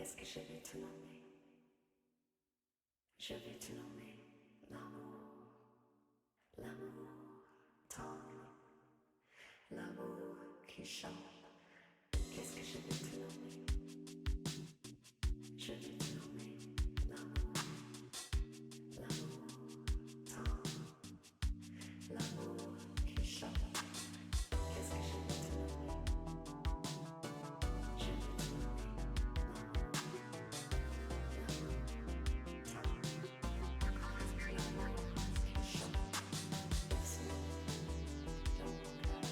Qu'est-ce que je vais te nommer? Je vais te nommer l'amour, l'amour tendre, l'amour qui chante. Qu'est-ce que je vais te nommer? Je vais te nommer l'amour, l'amour tendre, l'amour qui chante. Qu'est-ce que je vais te nommer? Je vais te nommer l'amour, l'amour tendre, l'amour qui chante. Merci dans mon cœur,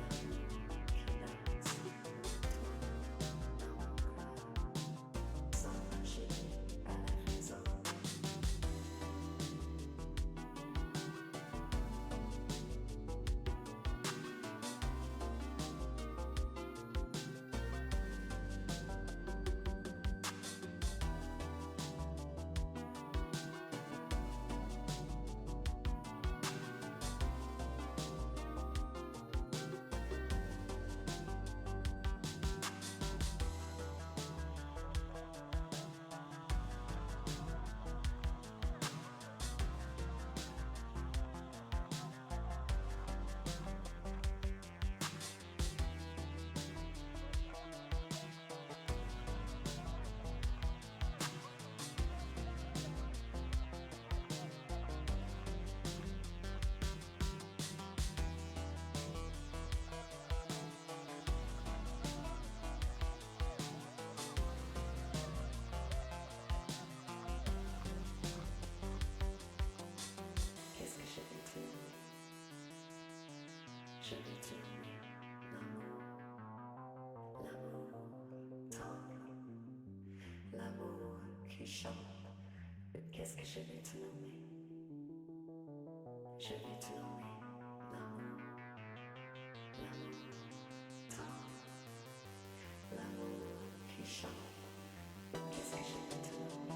l'amour qui danse, toi dans mon cœur, sans marcher à la raison. Qu'est-ce que je vais te nommer? Je vais te nommer l'amour, l'amour tendre, l'amour qui chante. Qu'est-ce que je vais te nommer? Je vais te nommer l'amour, l'amour tendre, l'amour qui chante. Qu'est-ce que je vais te nommer?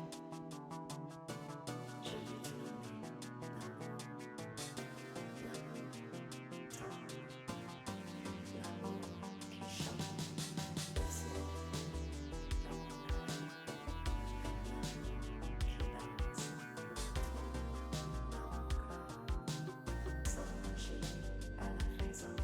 Je vais te nommer l'amour, l'amour tendre, l'amour qui chante. Merci dans mon cœur, l'amour qui danse, toi dans mon cœur, sans marcher à la raison.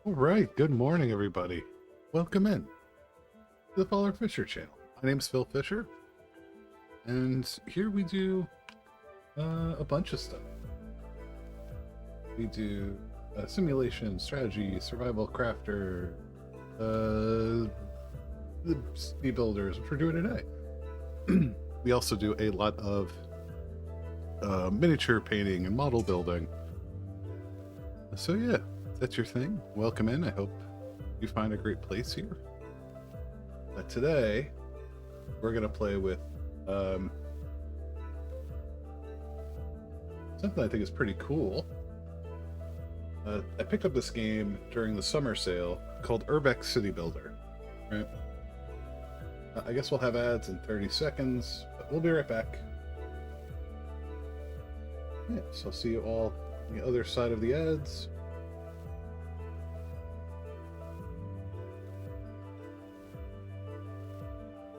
All right. Good morning, everybody. Welcome in. the Follower Fisher channel. My name's Phil Fisher, and here we do a bunch of stuff. We do simulation, strategy, survival crafter, the city builders, which we're doing today. We also do a lot of miniature painting and model building. So yeah, if that's your thing, welcome in. I hope you find a great place here. Today, we're going to play with something I think is pretty cool. I picked up this game during the summer sale called Urbex City Builder. Right? I guess we'll have ads in 30 seconds, but we'll be right back. Yeah, so I'll see you all on the other side of the ads.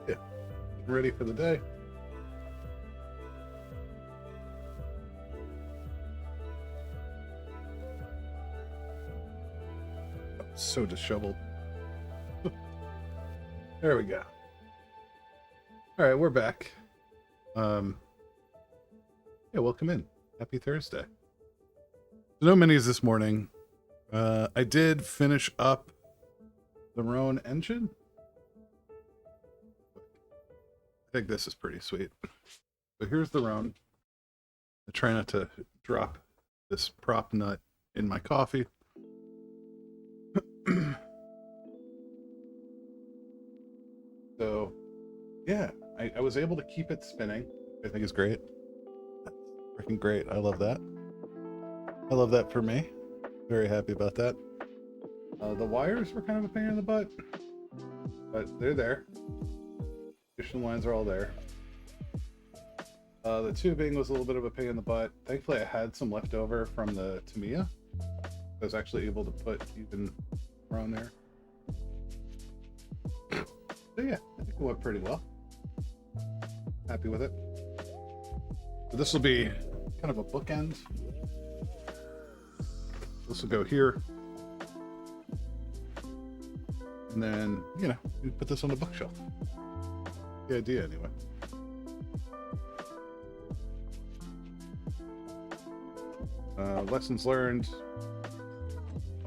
Yeah, ready for the day. Oh, so disheveled. There we go. All right, we're back. Yeah, welcome in. Happy Thursday. No minis this morning. I did finish up the Roan engine. I think this is pretty sweet. So here's the Roan. I try not to drop this prop nut in my coffee. So, yeah, I was able to keep it spinning. I think is great. Freaking great. I love that. I love that for me. Very happy about that. The wires were kind of a pain in the butt, but they're there. Additional lines are all there. The tubing was a little bit of a pain in the butt. Thankfully, I had some left over from the Tamiya. I was actually able to put even around there. So yeah, I think it went pretty well. Happy with it. So this will be kind of a bookend. This will go here. And then, you know, you put this on the bookshelf. The idea, anyway. Lessons learned.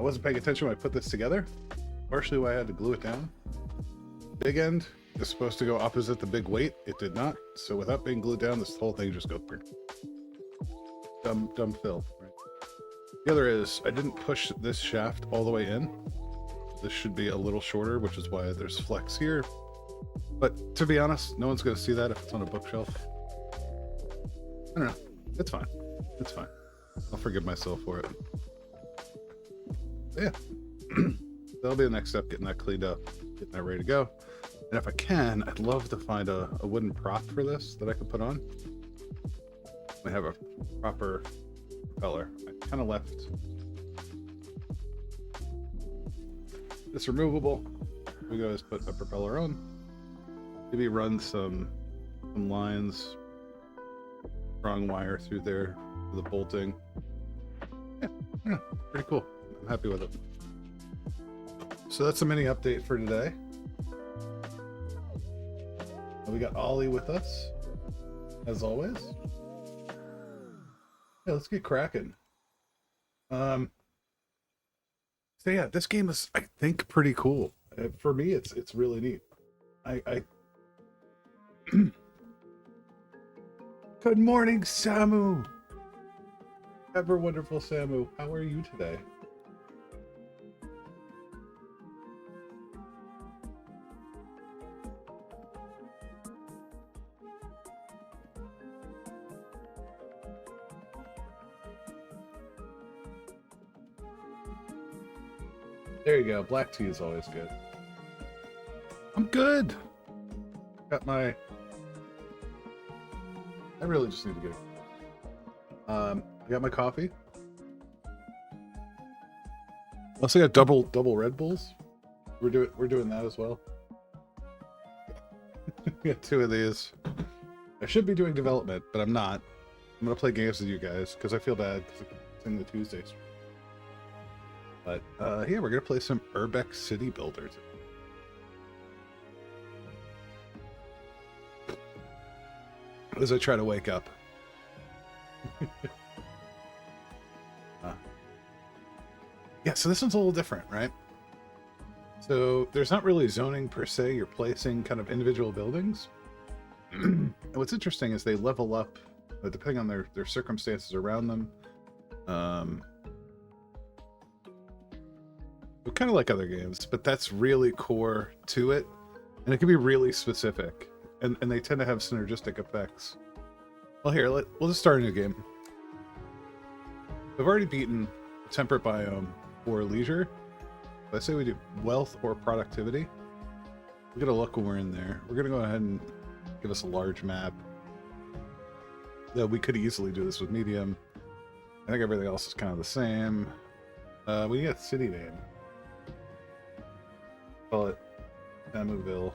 I wasn't paying attention when I put this together. Partially why I had to glue it down. Big end is supposed to go opposite the big weight. It did not. So without being glued down, this whole thing just goes dumb Phil. Right? The other is I didn't push this shaft all the way in. This should be a little shorter, which is why there's flex here. But to be honest, no one's going to see that if it's on a bookshelf. I don't know. It's fine. It's fine. I'll forgive myself for it. But yeah. That'll be the next step, getting that cleaned up, getting that ready to go. And if I can, I'd love to find a wooden prop for this that I can put on. I have a proper propeller. I kind of left this removable. We go just put a propeller on. Maybe run some lines, strong wire through there for the bolting. Yeah, pretty cool. I'm happy with it. So that's a mini update for today. We got Ollie with us, as always. Yeah, let's get cracking. So yeah, this game is, I think, pretty cool. For me, it's really neat. Good morning, Samu. Ever wonderful Samu. How are you today? There you go. Black tea is always good. I'm good. Got my... I really just need to get... I got my coffee. Also got double Red Bulls. We're doing that as well. We got 2 of these. I should be doing development, but I'm not. I'm gonna play games with you guys because I feel bad because it's in the Tuesdays. But yeah, we're gonna play some Urbex City Builders. as I try to wake up. Yeah, so this one's a little different, right? So there's not really zoning per se. You're placing kind of individual buildings. And what's interesting is they level up depending on their circumstances around them. Kind of like other games, but that's really core to it. And it can be really specific. And they tend to have synergistic effects. Well, here, we'll just start a new game. I've already beaten Temperate Biome or Leisure. I say we do Wealth or Productivity. We're going to look when we're in there. We're going to go ahead and give us a large map. Though we could easily do this with Medium. I think everything else is kind of the same. We need a city name. Call it Samoville.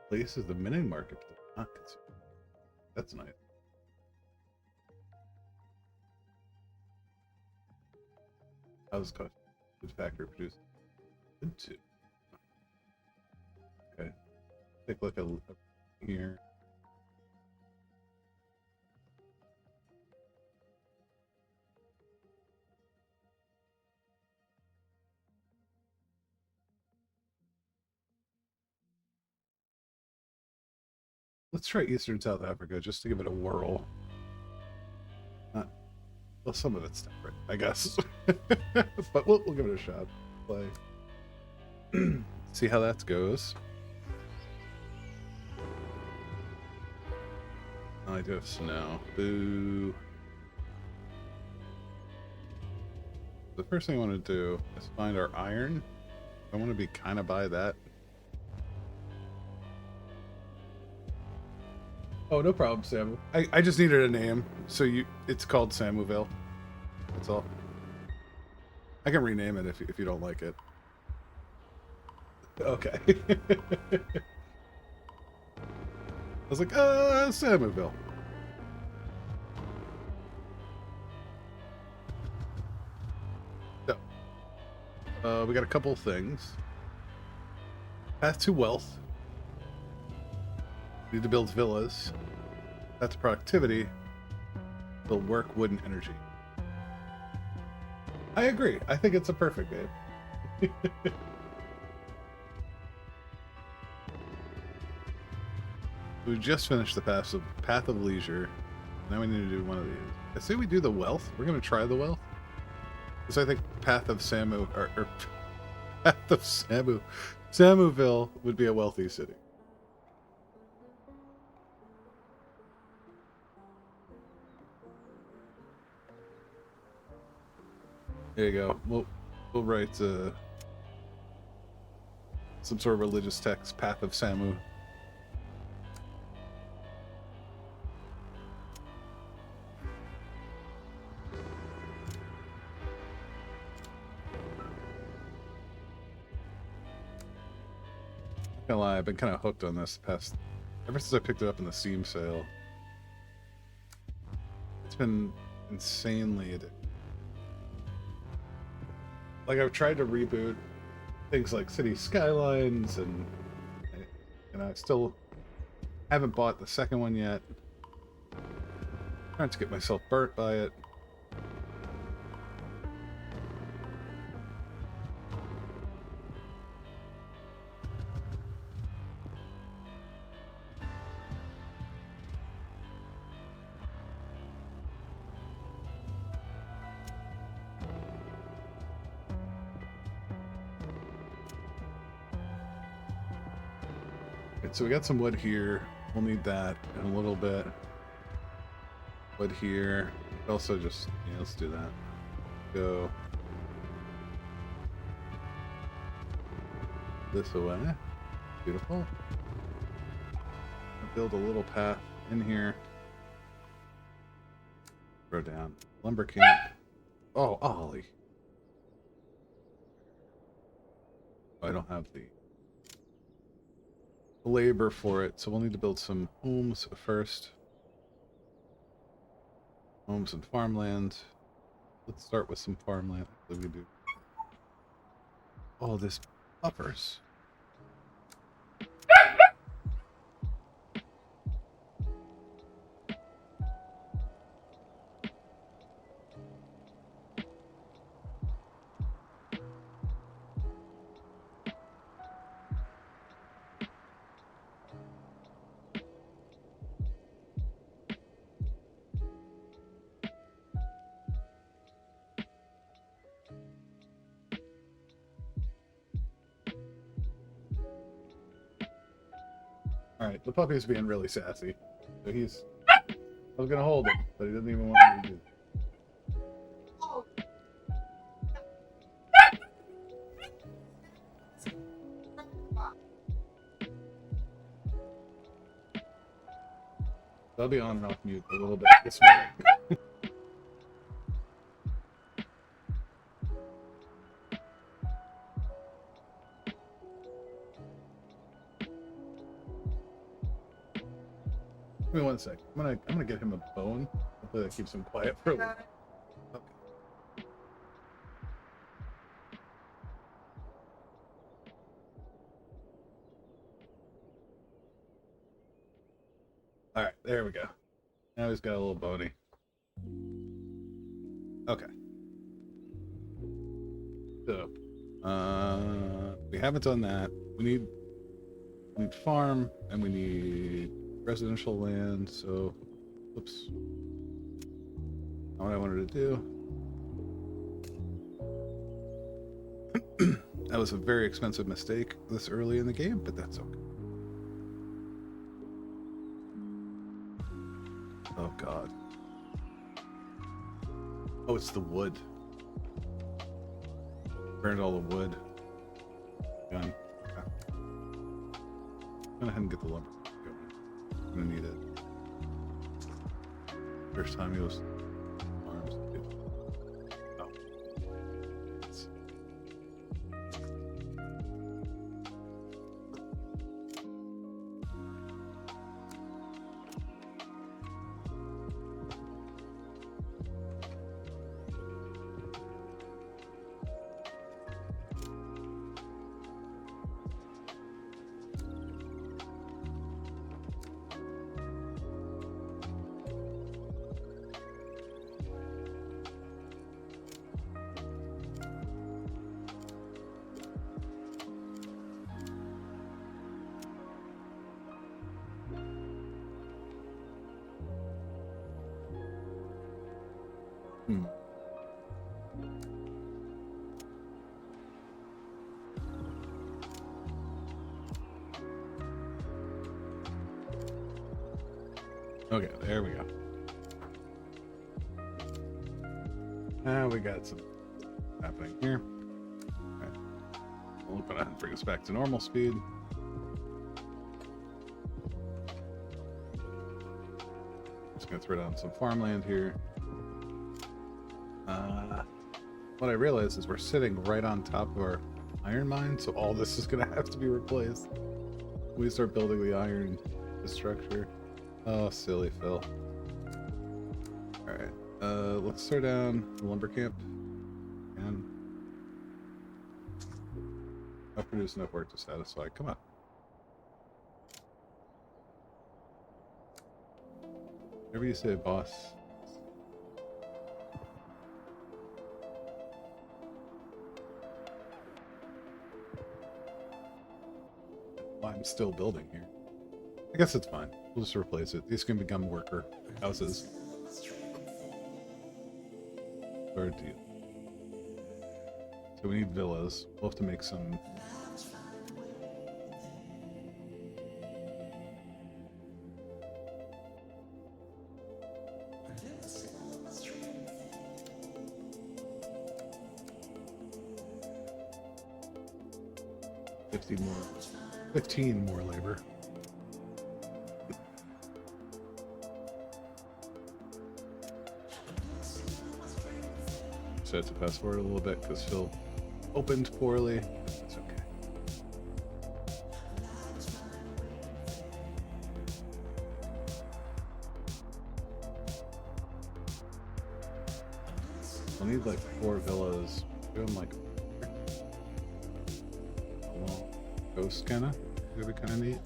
Place is the mini market. That's nice. How's cost? Food factory produce? Good too. Okay. Take a look at here. Let's try Eastern South Africa just to give it a whirl. Well, some of it's different, I guess. But we'll give it a shot. Play. See how that goes. I do have snow. Boo. The first thing I want to do is find our iron. I want to be kind of by that. Oh, no problem, Samu. I just needed a name, so it's called Samoville. That's all. I can rename it if you don't like it. Okay. I was like, Samoville. So, we got a couple things. Path to wealth. Need to build villas. That's productivity. Build work, wood, and energy. I agree. I think it's a perfect game. We just finished the Path of Leisure. Now we need to do one of these. I say we do the wealth. We're going to try the wealth. Because I think Path of Samu, or Path of Samu, Samoville would be a wealthy city. There you go. We'll write some sort of religious text, Path of Samu. Not gonna lie, I've been kind of hooked on this ever since I picked it up in the Steam sale. It's been insanely addictive. Like, I've tried to reboot things like City Skylines, and I still haven't bought the second one yet. Trying to get myself burnt by it. So we got some wood here. We'll need that in a little bit. Wood here. Also just, yeah, let's do that. Go this way. Beautiful. I'll build a little path in here. Throw down lumber camp. Oh, Ollie. I don't have the labor for it, so we'll need to build some homes first. Homes and farmland. Let's start with some farmland. What do we do? Oh, this buffers. Alright, the puppy's being really sassy. So he's... I was gonna hold him, but he doesn't even want me to do that. I'll be on and off mute a little bit this morning. Give me 1 sec. I'm gonna get him a bone. Hopefully that keeps him quiet for a little. Okay. Alright, there we go. Now he's got a little bony. Okay. So, we haven't done that. We need farm, and we need residential land, so, oops. Not what I wanted to do. That was a very expensive mistake this early in the game, but that's okay. Oh god. Oh, it's the wood. Burned all the wood. Gun. Okay. Go ahead and get the lumber going. I'm gonna need it. First time he was arms. Oh. Okay, there we go. Now we got some happening here. Okay. We'll go ahead and bring us back to normal speed. Just gonna throw down some farmland here. What I realized is we're sitting right on top of our iron mine, so all this is gonna have to be replaced. We start building the iron structure. Oh, silly Phil. Alright, let's throw down the lumber camp. And I'll produce enough work to satisfy. Come on. Whatever you say, boss. Well, I'm still building here. I guess it's fine. We'll just replace it. These can become worker houses. Third deal. So we need villas. We'll have to make some. More. 15 more labor. So I have to fast forward a little bit because Phil opened poorly. It's okay. We'll need like 4 villas. Do them like a little coast kind of. It'd be kind of neat.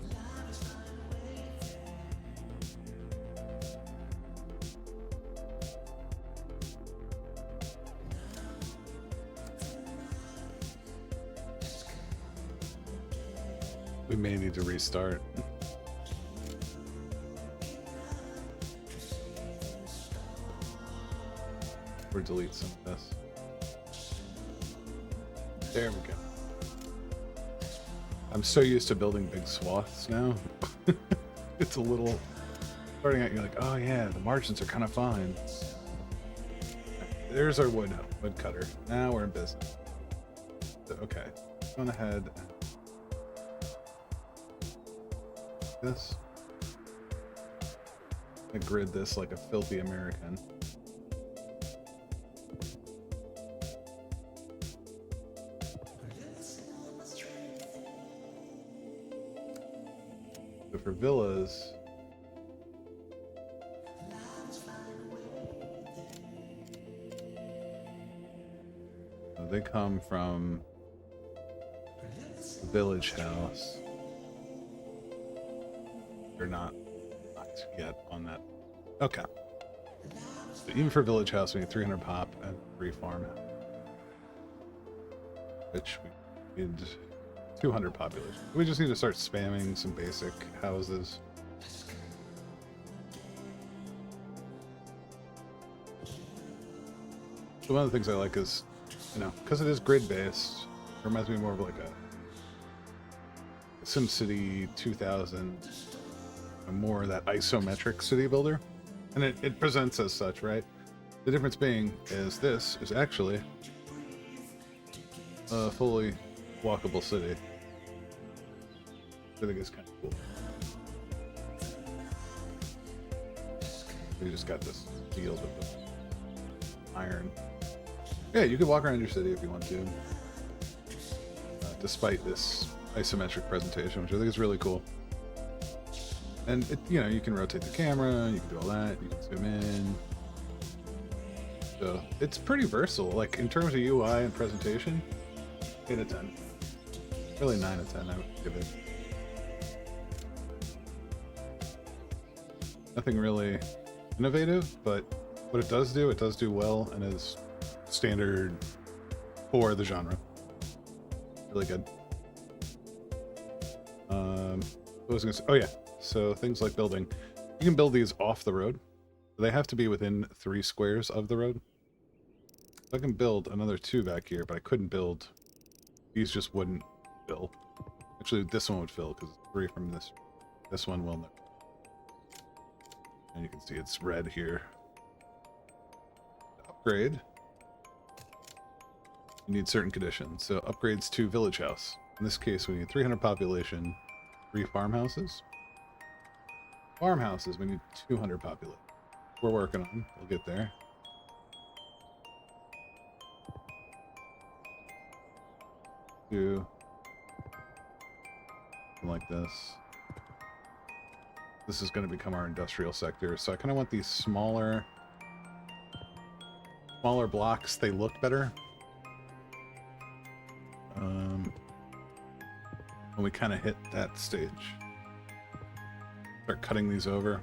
We may need to restart. Or delete some of this. There we go. I'm so used to building big swaths now. It's a little... Starting out, you're like, oh yeah, the margins are kind of fine. There's our wood cutter. Now we're in business. So, okay. Going ahead. This. I grid this like a filthy American. So for villas, they come from the village house. They're not yet on that. Okay. So even for village house, we need 300 pop and 3 farm, which we need 200 population. We just need to start spamming some basic houses. So one of the things I like is, you know, because it is grid based, it reminds me more of like a SimCity 2000, more that isometric city builder, and it presents as such, right? The difference being is this is actually a fully walkable city. I think it's kind of cool. We just got this field with the iron. Yeah, you could walk around your city if you want to, despite this isometric presentation, which I think is really cool. And it, you know, you can rotate the camera, you can do all that, you can zoom in. So it's pretty versatile. Like in terms of UI and presentation, 8 out of 10. Really 9 out of 10, I would give it. Nothing really innovative, but what it does do well and is standard for the genre. Really good. What was I gonna say? Oh yeah. So things like building, you can build these off the road. They have to be within 3 squares of the road. I can build another 2 back here, but I couldn't build. These just wouldn't fill. Actually, this one would fill because it's 3 from this. This one will not. And you can see it's red here. To upgrade, you need certain conditions. So upgrades to village house. In this case, we need 300 population, 3 farmhouses. Farmhouses, we need 200 population. We're working on. We'll get there. Do something like this. This is going to become our industrial sector. So I kind of want these smaller blocks. They look better. When we kind of hit that stage. Start cutting these over.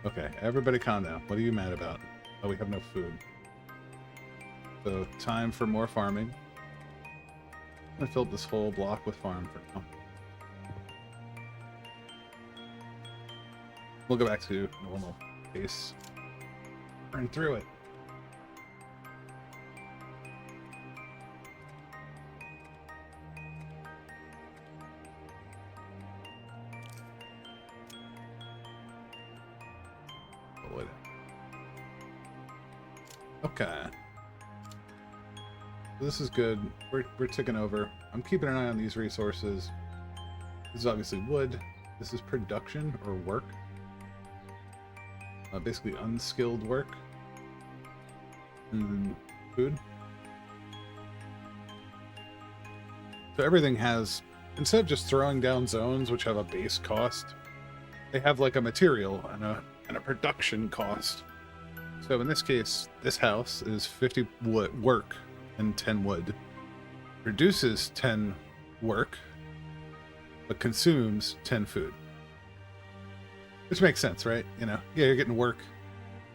Okay, everybody calm down. What are you mad about? Oh, we have no food. So, time for more farming. I'm gonna fill this whole block with farm for now. We'll go back to normal pace. Burn through it. Okay. This is good. We're ticking over. I'm keeping an eye on these resources. This is obviously wood. This is production or work. Basically unskilled work. And then food. So everything has, instead of just throwing down zones which have a base cost, they have like a material and a production cost. So in this case, this house is 50 wood work and 10 wood. Produces 10 work, but consumes 10 food. Which makes sense, right? You know, yeah, you're getting work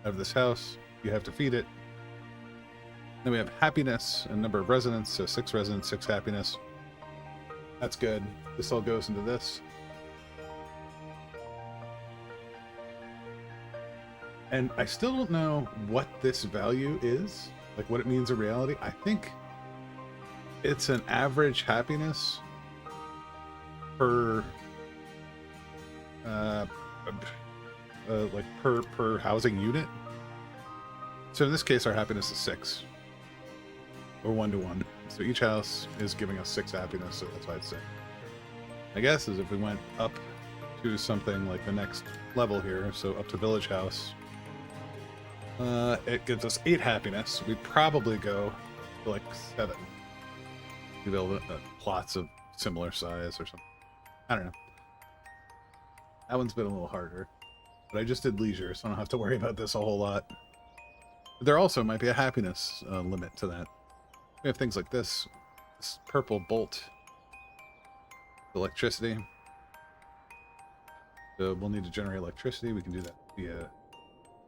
out of this house. You have to feed it. Then we have happiness and number of residents. So 6 residents, 6 happiness. That's good. This all goes into this. And I still don't know what this value is, like what it means in reality. I think it's an average happiness per like per housing unit. So in this case, our happiness is 6, or 1 to 1. So each house is giving us 6 happiness. So that's why it's 6. I guess is if we went up to something like the next level here, so up to village house, it gives us 8 happiness. We'd probably go to like 7. We build plots of similar size or something. I don't know. That one's been a little harder. But I just did leisure, so I don't have to worry about this a whole lot. But there also might be a happiness limit to that. We have things like this purple bolt. Electricity. So we'll need to generate electricity. We can do that via...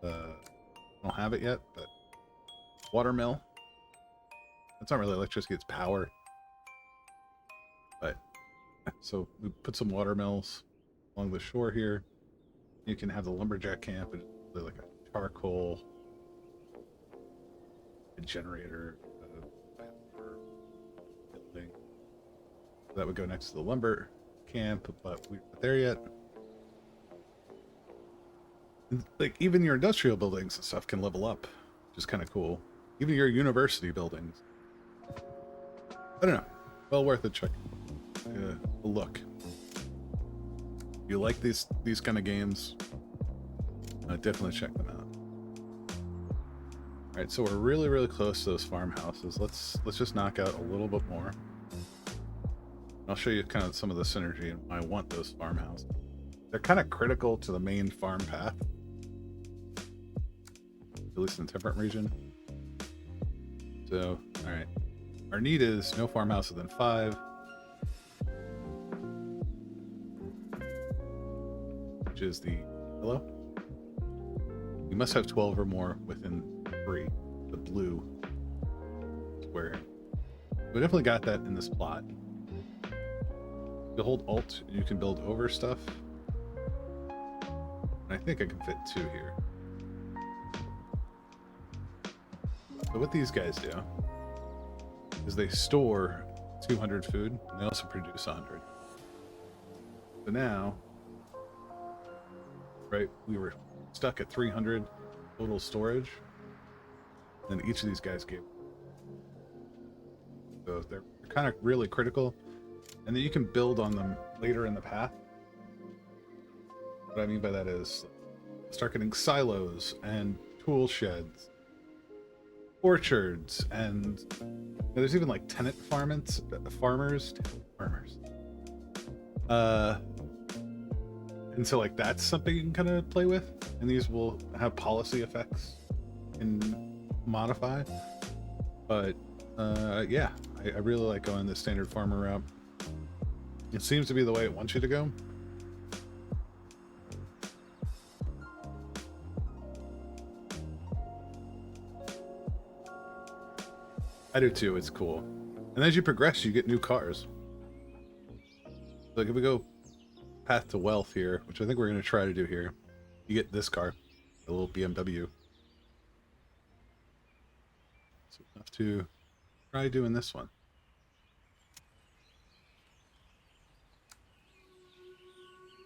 I don't have it yet, but... watermill. It's not really electricity, it's power. But... so we put some watermills along the shore here. You can have the lumberjack camp and like a charcoal generator for building. So that would go next to the lumber camp, but we're not there yet. And like even your industrial buildings and stuff can level up, which is kind of cool. Even your university buildings. I don't know. Well worth a check. A look. If you like these kind of games, definitely check them out. All right, so we're really close to those farmhouses. Let's just knock out a little bit more. I'll show you kind of some of the synergy and why I want those farmhouses. They're kind of critical to the main farm path, at least in the temperate region. So, all right, our need is no farmhouse within 5. Which is the yellow. You must have 12 or more within 3. The blue square. We definitely got that in this plot. You hold Alt, you can build over stuff. And I think I can fit 2 here. So what these guys do is they store 200 food, and they also produce 100. So now, right, we were stuck at 300 total storage, and each of these guys gave. So they're kind of really critical, and then you can build on them later in the path. What I mean by that is start getting silos and tool sheds, orchards, and there's even like tenant farmers. And so like that's something you can kind of play with, and these will have policy effects and modify. But yeah, I really like going the standard farmer route. It seems to be the way it wants you to go. I do too, it's cool. And as you progress, you get new cars. Like if we go path to wealth here, which I think we're going to try to do here, you get this car, a little BMW. So we have to try doing this one.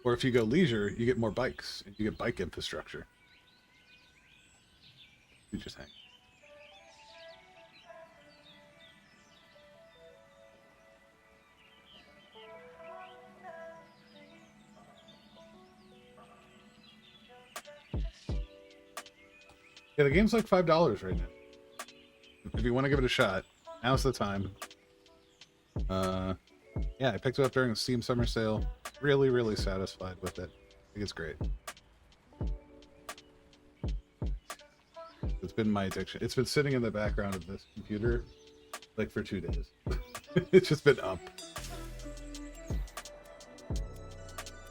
Or if you go leisure, you get more bikes, and you get bike infrastructure. You just hang. Yeah, the game's like $5 right now. If you want to give it a shot, now's the time. Yeah, I picked it up during the Steam Summer Sale. Really, really satisfied with it. I think it's great. It's been my addiction. It's been sitting in the background of this computer like for 2 days. It's just been up.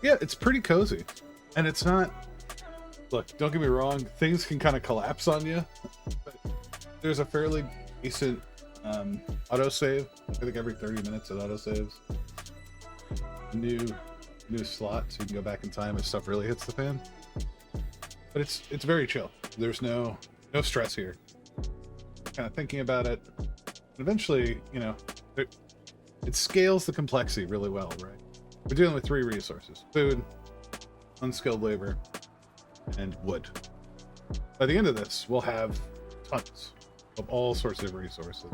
Yeah, it's pretty cozy. And it's not... Look, don't get me wrong. Things can kind of collapse on you. But there's a fairly decent autosave. I think every 30 minutes it autosaves. New slot so you can go back in time if stuff really hits the fan. But it's very chill. There's no stress here. Kind of thinking about it. And eventually, you know, it scales the complexity really well, right? We're dealing with 3 resources: food, unskilled labor, and wood. By the end of this, we'll have tons of all sorts of resources.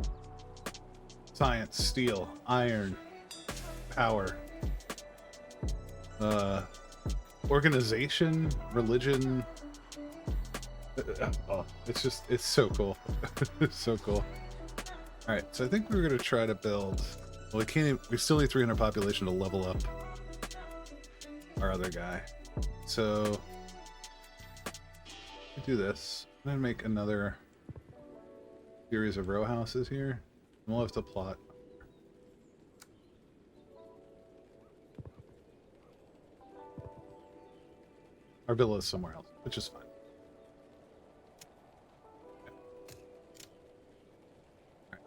Science, steel, iron, power, organization, religion. Oh, it's so cool. It's so cool. All right, so I think we're gonna try to build. Well, we still need 300 population to level up our other guy. So we do this. I'm gonna make another series of row houses here. And we'll have to plot. Our villa is somewhere else, which is fine.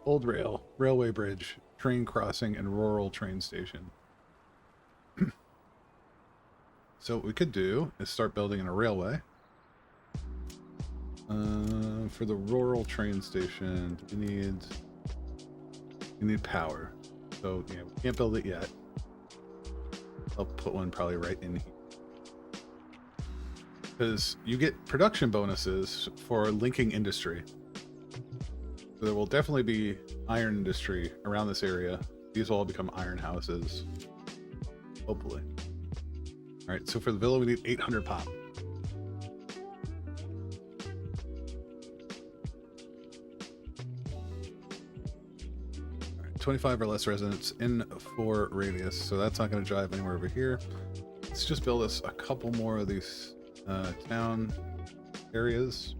Old railway bridge, train crossing, and rural train station. So what we could do is start building in a railway. For the rural train station, we need power. So yeah, we can't build it yet. I'll put one probably right in here. Because you get production bonuses for linking industry. So there will definitely be iron industry around this area. These will all become iron houses. Hopefully. Alright, so for the villa we need 800 pop. Alright, 25 or less residents in 4 radius, so that's not going to drive anywhere over here. Let's just build us a couple more of these town areas.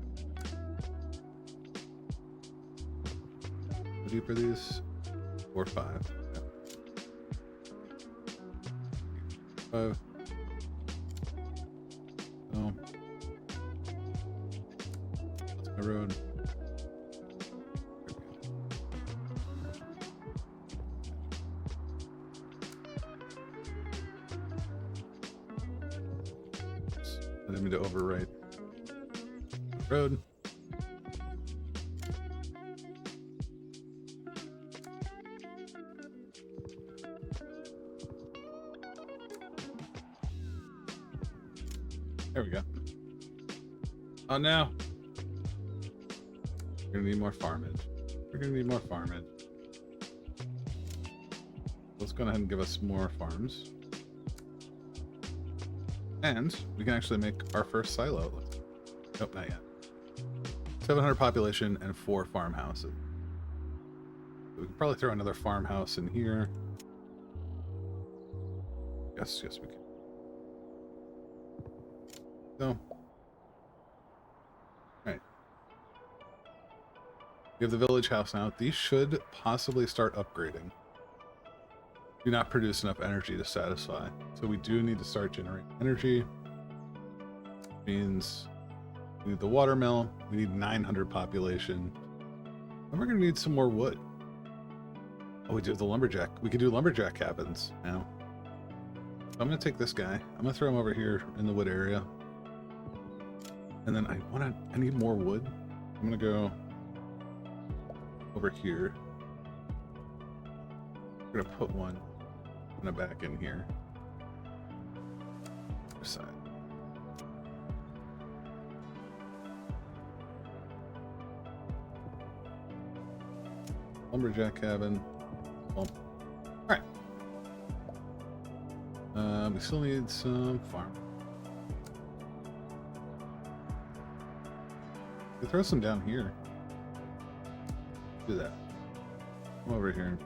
How deep are these? 4 or 5. Yeah. 5. Oh. That's my road. I didn't mean to overwrite road. There we go. Oh no. We're gonna need more farmage. Let's go ahead and give us more farms. And we can actually make our first silo. Nope, not yet. 700 population and 4 farmhouses. We can probably throw another farmhouse in here. Yes, we can. So, alright. We have the village house now. These should possibly start upgrading. Do not produce enough energy to satisfy. So we do need to start generating energy. Means we need the watermill. We need 900 population. And we're going to need some more wood. Oh, we do have the lumberjack. We can do lumberjack cabins now. So I'm going to take this guy. I'm going to throw him over here in the wood area. And then I need more wood. I'm going to go over here. We're going to put one back in here. Other side. Lumberjack cabin. Well, all right. We still need some farm. You throw some down here. Do that. Come over here.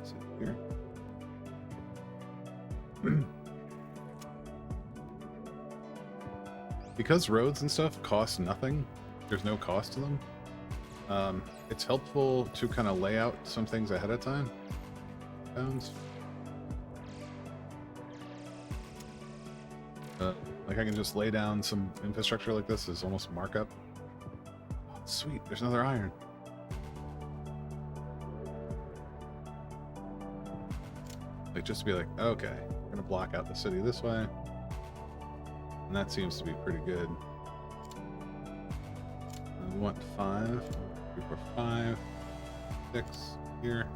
Sit here. Because roads and stuff cost nothing, there's no cost to them. It's helpful to kind of lay out some things ahead of time. Like I can just lay down some infrastructure like this as almost markup. Oh, sweet, there's another iron. Like just to be like, okay, I'm gonna block out the city this way. And that seems to be pretty good. We want 5, 3, 4, 5, 6 here.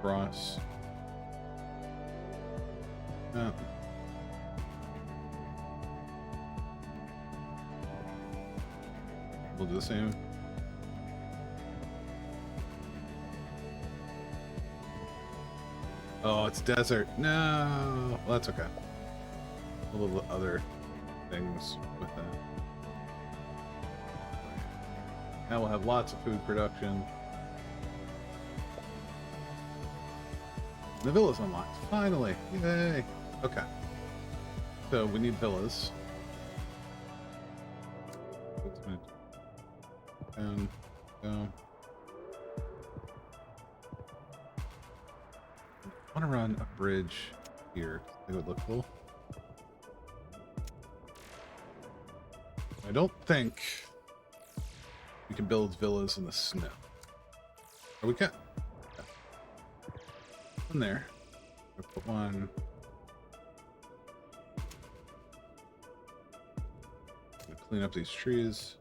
Cross. Yeah. We'll do the same. Oh, it's desert. No. Well, that's okay. A little other things with that. Now we'll have lots of food production. The villa's unlocked. Finally. Yay. Okay. So we need villas. And I want to run a bridge here. It would look cool. I don't think we can build villas in the snow. Oh, we can. Okay. One there. I'll put one. Clean up these trees.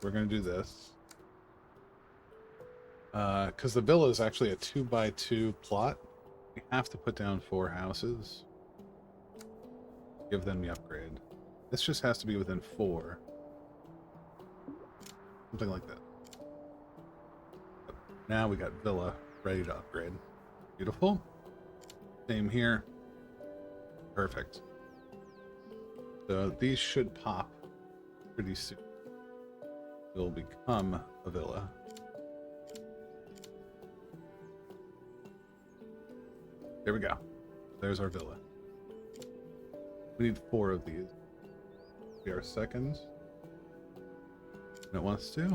We're going to do this. Because the villa is actually a 2x2 plot. We have to put down 4 houses. Give them the upgrade. This just has to be within 4. Something like that. Now we got villa ready to upgrade. Beautiful. Same here. Perfect. So these should pop pretty soon. Will become a villa. There we go. There's our villa. We need 4 of these. Be our second. And it wants to.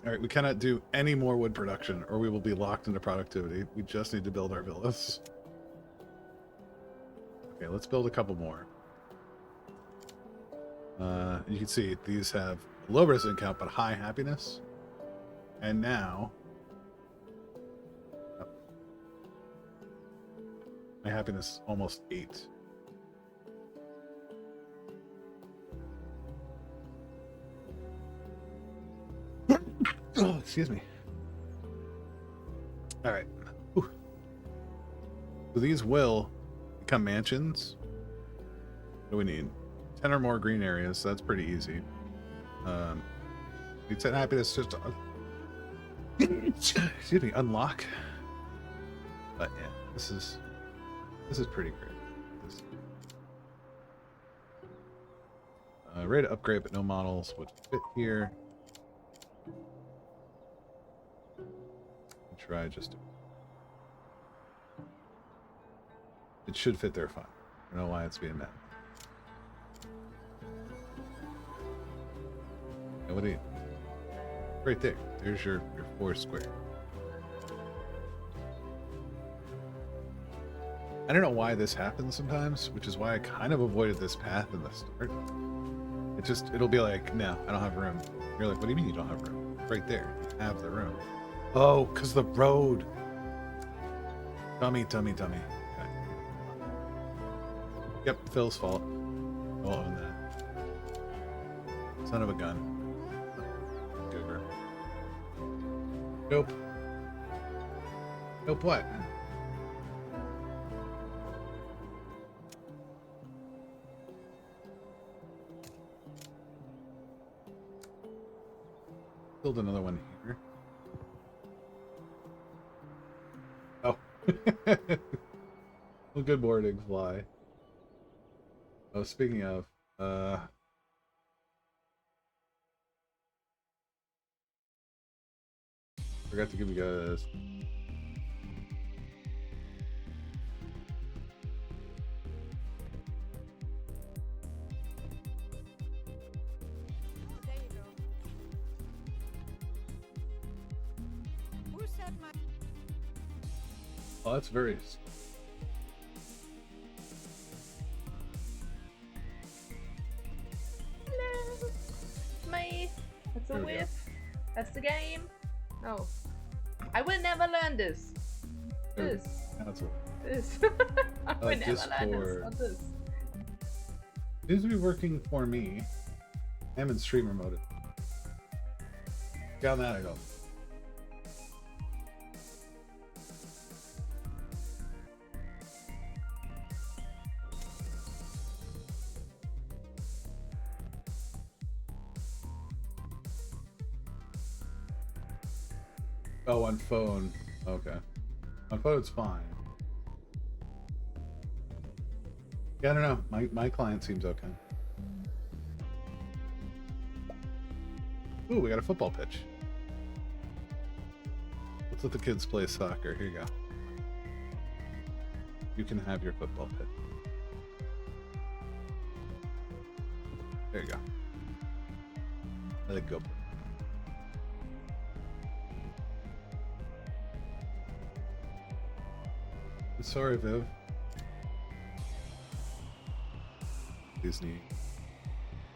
Alright, we cannot do any more wood production or we will be locked into productivity. We just need to build our villas. Okay, let's build a couple more. You can see these have low resident count but high happiness. And now... my happiness is almost 8. Oh, excuse me. All right. Whew. So these will become mansions. What do we need? 10 or more green areas. So that's pretty easy. Need 10 happiness just to excuse me, unlock. But yeah, this is pretty great. Ready to upgrade, but no models would fit here. Try just it should fit there fine. I don't know why it's being met. And what do you right there? There's your 4 square. I don't know why this happens sometimes, which is why I kind of avoided this path in the start. It'll be like, no, I don't have room. You're like, what do you mean you don't have room? Right there, you have the room. Oh, because the road. Dummy, dummy, dummy. Okay. Yep, Phil's fault. I'll own that. Son of a gun. Goober. Nope. Nope, what? Build another one here. Oh. Well, good morning, Fly. Oh, speaking of, forgot to give you guys. There you go. Who said my... Oh, that's very. Hello! It's me! That's a There we go. whip. That's the game. No. I will never learn this. There we go. This. That's what. This. I will never learn this. Discord. Not this. Seems to be working for me. I'm in streamer mode. Down that I go. Oh, on phone. Okay. On phone it's fine. Yeah, I don't know. My client seems okay. Ooh, we got a football pitch. Let's let the kids play soccer. Here you go. You can have your football pitch. There you go. Let it go. Sorry, Viv. Disney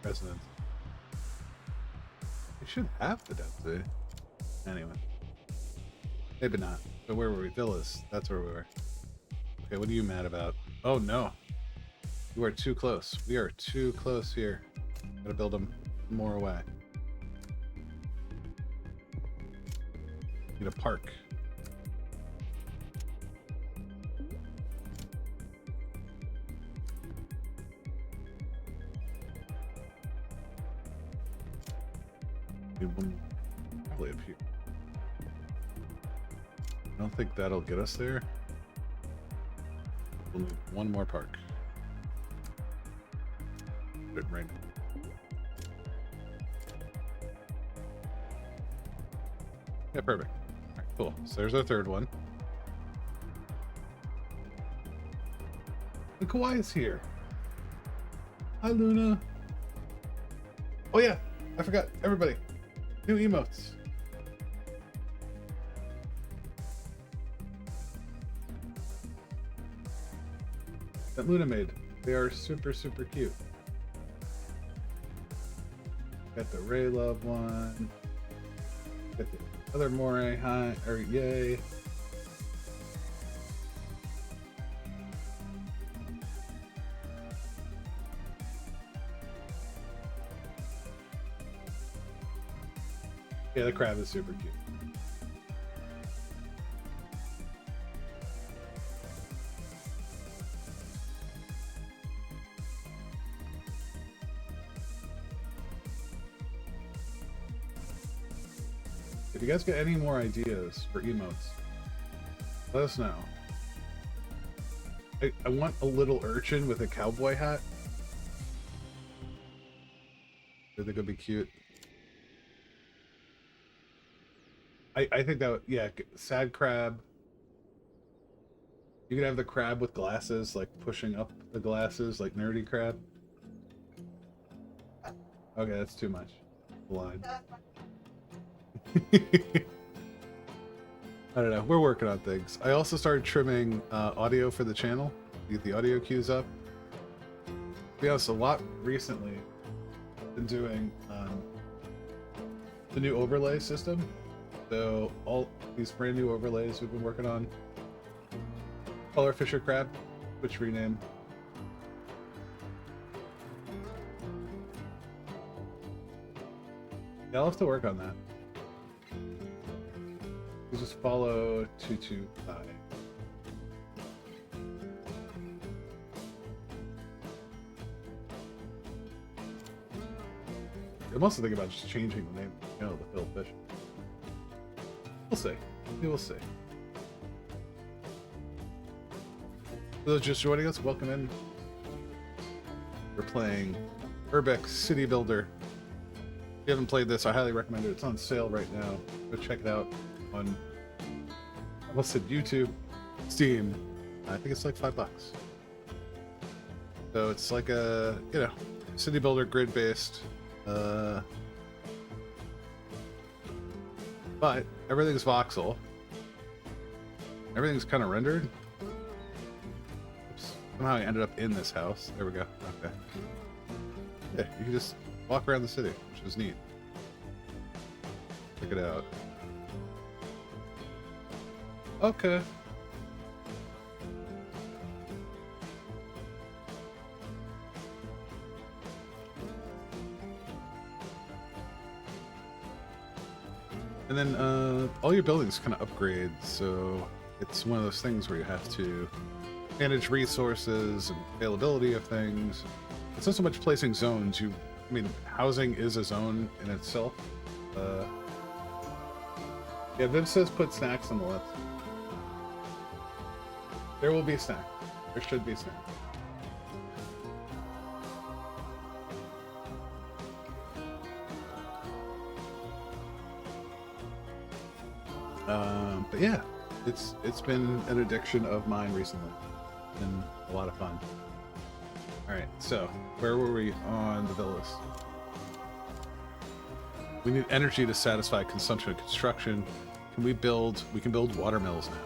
residents. We should have the density. Anyway. Maybe not. But where were we? Villas. That's where we were. Okay, what are you mad about? Oh no. You are too close. We are too close here. Gotta build them more away. Need a park. Need one probably up here. I don't think that'll get us there. We'll need one more park. Put it right. Yeah, perfect. All right, cool. So there's our third one. And Kawaii's here. Hi, Luna. Oh yeah, I forgot. Everybody, new emotes. That Luna made. They are super, super cute. Got the Ray Love one. Got the other Moray hi or yay. Yeah, the crab is super cute. If you guys get any more ideas for emotes, let us know. I want a little urchin with a cowboy hat. I think it'd be cute. I think that would, yeah, sad crab. You could have the crab with glasses, like pushing up the glasses, like nerdy crab. Okay, that's too much. Blind. I don't know. We're working on things. I also started trimming audio for the channel. Get the audio cues up. To be honest, a lot recently. Been doing the new overlay system. So all these brand new overlays we've been working on. Color Fisher Crab, which rename. Yeah, I'll have to work on that. You just follow 225. I'm also thinking about just changing the name, you know, the Phil Fish. We'll see. We will see. For those just joining us, welcome in. We're playing Urbex City Builder. If you haven't played this, I highly recommend it. It's on sale right now. Go check it out on, I almost said YouTube, Steam. I think it's like $5. So it's like a, you know, city builder grid-based. But everything's voxel. Everything's kind of rendered. Oops. Somehow I ended up in this house. There we go. Okay. Yeah, you can just walk around the city, which is neat. Check it out. Okay. And then all your buildings kind of upgrade, so it's one of those things where you have to manage resources and availability of things. It's not so much placing zones. I mean, housing is a zone in itself. Yeah, Viv says put snacks on the left. There will be a snack. There should be a snack. But yeah, it's been an addiction of mine recently. It's been a lot of fun. All right, so where were we on the villas? We need energy to satisfy consumption and construction. We can build water mills now.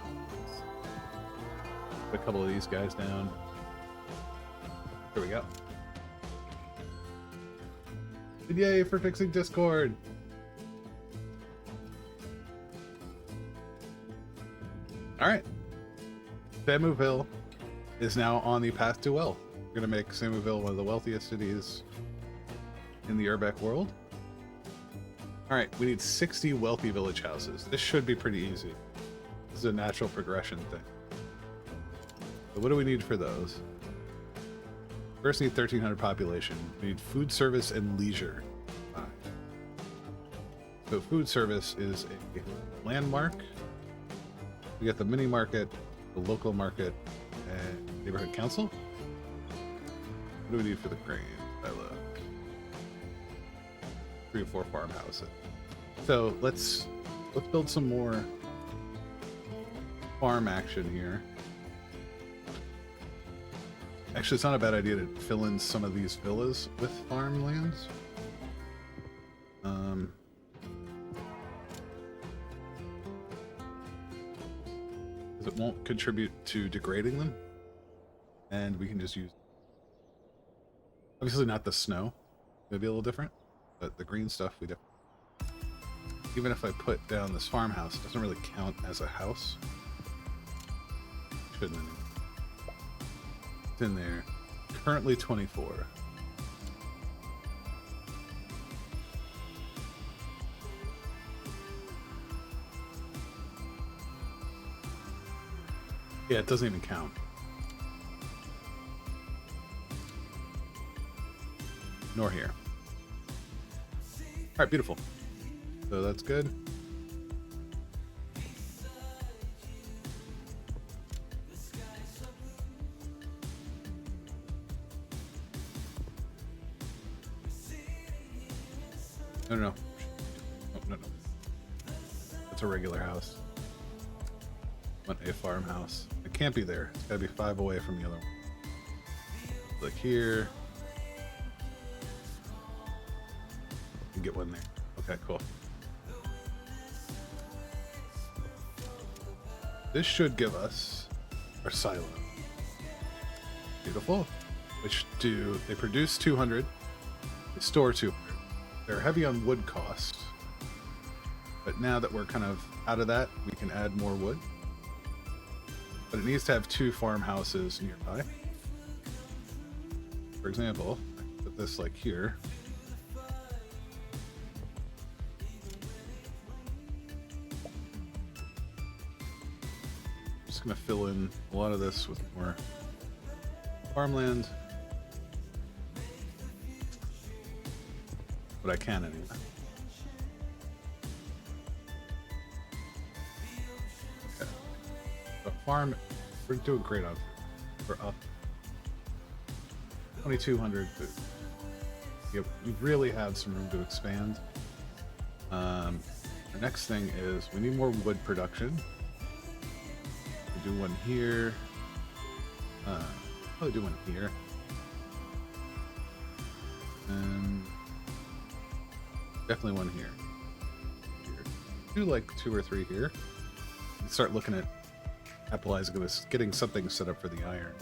Put a couple of these guys down. There we go. And yay for fixing Discord. All right. Samoville is now on the path to wealth. We're going to make Samoville one of the wealthiest cities in the Urbex world. All right, we need 60 wealthy village houses. This should be pretty easy. This is a natural progression thing. But what do we need for those? First, need 1,300 population. We need food service and leisure. So food service is a landmark. We got the mini market, the local market, and neighborhood council. What do we need for the grain? 3 or 4 farmhouses. So let's build some more farm action here. Actually, it's not a bad idea to fill in some of these villas with farmlands. Because it won't contribute to degrading them, and we can just use. Obviously, not the snow. Maybe a little different, but the green stuff we definitely. Even if I put down this farmhouse, it doesn't really count as a house. Shouldn't anyway. It's in there. Currently 24. Yeah, it doesn't even count. Nor here. Alright, beautiful. So that's good. No, no, no. Oh, no, no. That's a regular house. Want a farmhouse. It can't be there. It's gotta be 5 away from the other one. Like here. You can get one there. Okay, cool. This should give us our silo. Beautiful. Which they produce 200. They store 200. They're heavy on wood cost. But now that we're kind of out of that, we can add more wood. But it needs to have 2 farmhouses nearby. For example, I can put this like here. Just gonna fill in a lot of this with more farmland. But I can anyway. Okay. The farm, we're doing great on food. We're up 2,200 food. Yep, we really have some room to expand. The next thing is we need more wood production. We do one here. Probably do one here. And definitely one here. Do like 2 or 3 here. And start looking at capitalizing this, getting something set up for the iron.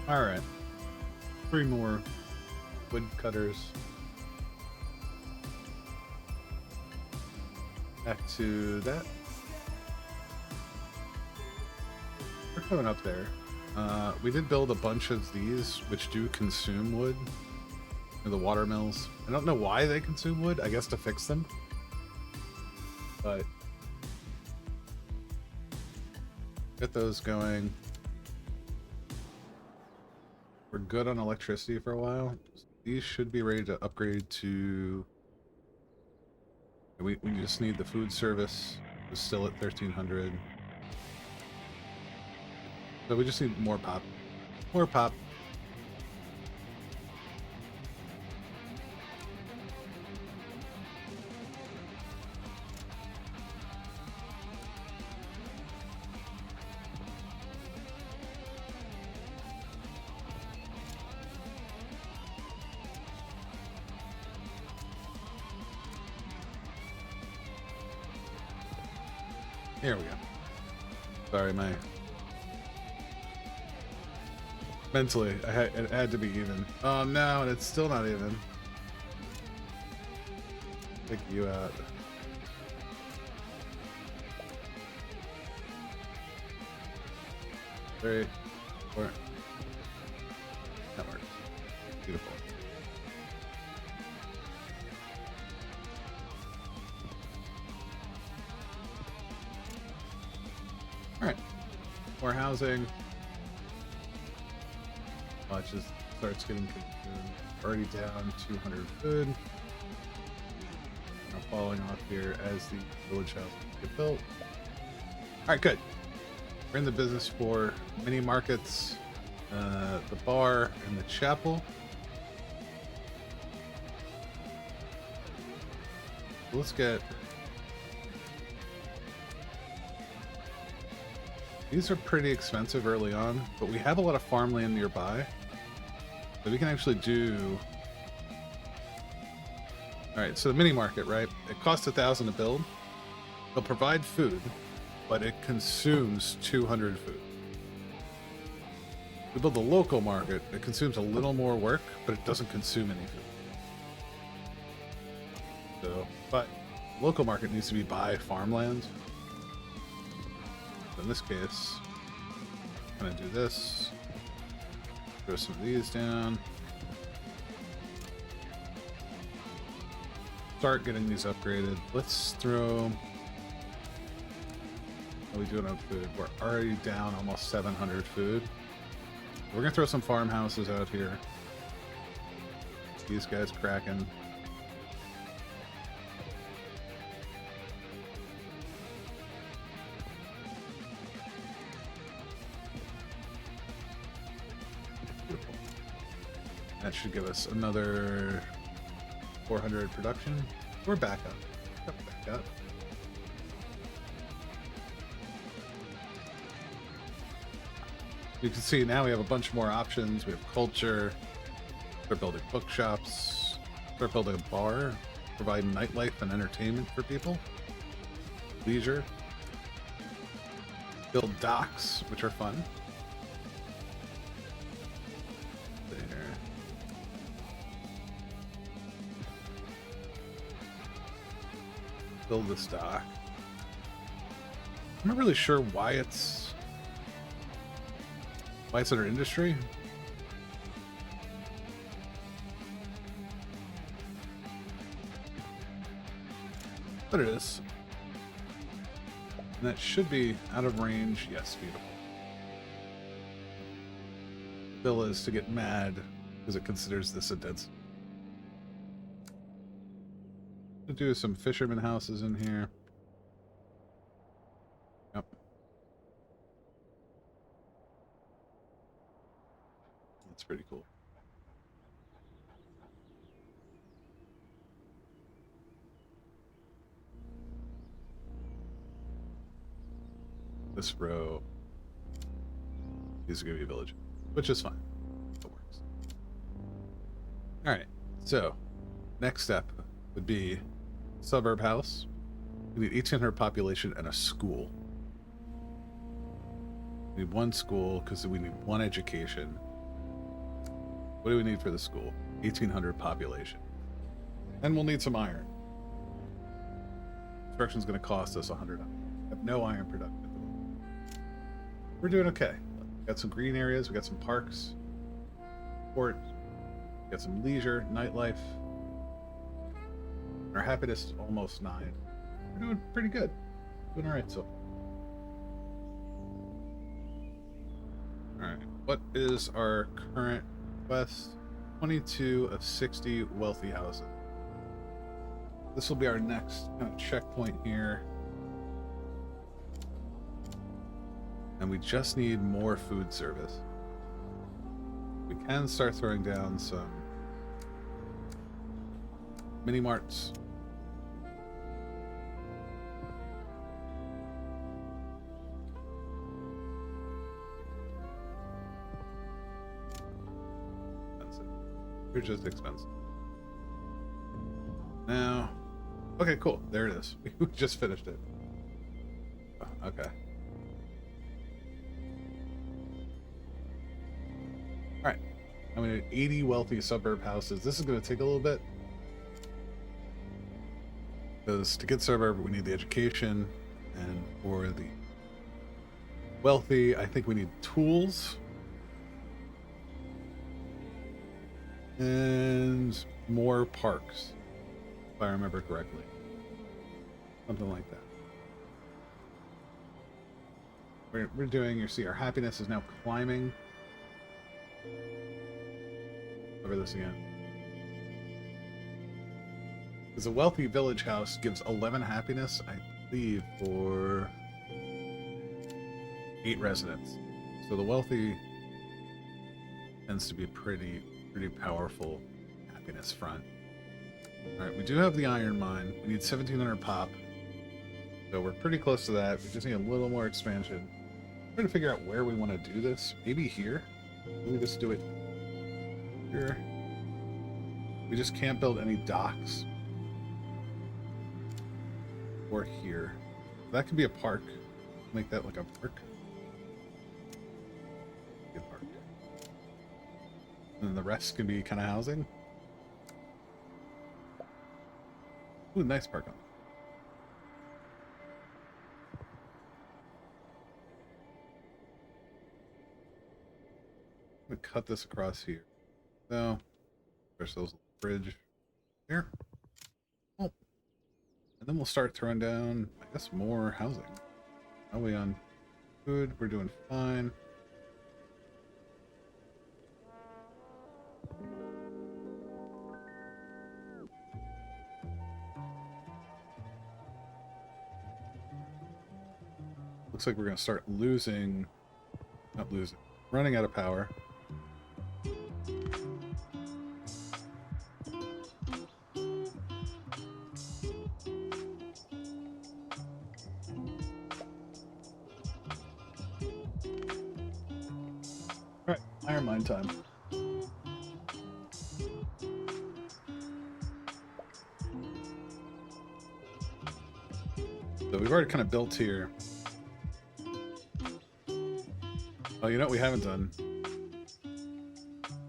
Alright. 3 more wood cutters. Back to that. We're coming up there. We did build a bunch of these, which do consume wood. The water mills. I don't know why they consume wood. I guess to fix them. But get those going. We're good on electricity for a while. These should be ready to upgrade to... We just need the food service. It's still at 1,300. So we just need more pop. More pop. There we go. Sorry, mentally, it had to be even. Oh no, and it's still not even. Pick you out. Three, 4. That works. Beautiful. Alright. More housing. Watch as starts getting consumed. Already down 200 food. Now falling off here as the village houses get built. Alright, good. We're in the business for mini markets, the bar, and the chapel. Let's get... These are pretty expensive early on, but we have a lot of farmland nearby. So we can actually do... Alright, so the mini market, right? It costs 1,000 to build. They'll provide food, but it consumes 200 food. We build the local market, it consumes a little more work, but it doesn't consume any food. So, but local market needs to be by farmland. So in this case, I'm gonna do this. Throw some of these down. Start getting these upgraded. Let's throw... How are we doing on food? We're already down almost 700 food. We're gonna throw some farmhouses out here. These guys cracking. Beautiful. That should give us another 400 production. We're back up. Back up. You can see now we have a bunch more options. We have culture, start building bookshops, start building a bar, provide nightlife and entertainment for people, leisure, build docks, which are fun. There. Build this dock. I'm not really sure why it's under industry. But it is. And that should be out of range. Yes, beautiful. Bill is to get mad because it considers this a dense. To do some fisherman houses in here. Yep. That's pretty cool. This row is going to be a village, which is fine. It works. All right. So, next step would be suburb house. We need 1,800 population and a school. We need one school because we need one education. What do we need for the school? 1,800 population. And we'll need some iron. Construction's going to cost us 100. We have no iron production. We're doing okay. We got some green areas. We got some parks, port. We got some leisure, nightlife. Our happiness is almost 9. We're doing pretty good. Doing all right so. All right. What is our current quest? 22 of 60 wealthy houses. This will be our next kind of checkpoint here. And we just need more food service. We can start throwing down some mini marts. Expensive. They're just expensive. Now, okay, cool. There it is. We just finished it. Oh, okay. Alright, I'm going to 80 wealthy suburb houses. This is going to take a little bit. Because to get suburb, we need the education. And for the wealthy, I think we need tools. And more parks, if I remember correctly. Something like that. We're doing, you see, our happiness is now climbing. Cover this again. Because a wealthy village house gives 11 happiness, I believe, for 8 residents. So the wealthy tends to be pretty powerful happiness front. All right, we do have the iron mine. We need 1,700 pop. So we're pretty close to that. We just need a little more expansion. We're trying to figure out where we want to do this. Maybe here. Maybe just do it here. We just can't build any docks. Or here. That could be a park. Make that like a park. Be a park. And then the rest can be kind of housing. Ooh, nice park on. I'm gonna cut this across here. So, there's those bridge here. Oh. And then we'll start throwing down, I guess, more housing. Are we on food? We're doing fine. Looks like we're going to start losing, not losing, running out of power. Iron mine time. So we've already kind of built here. Oh, you know what we haven't done?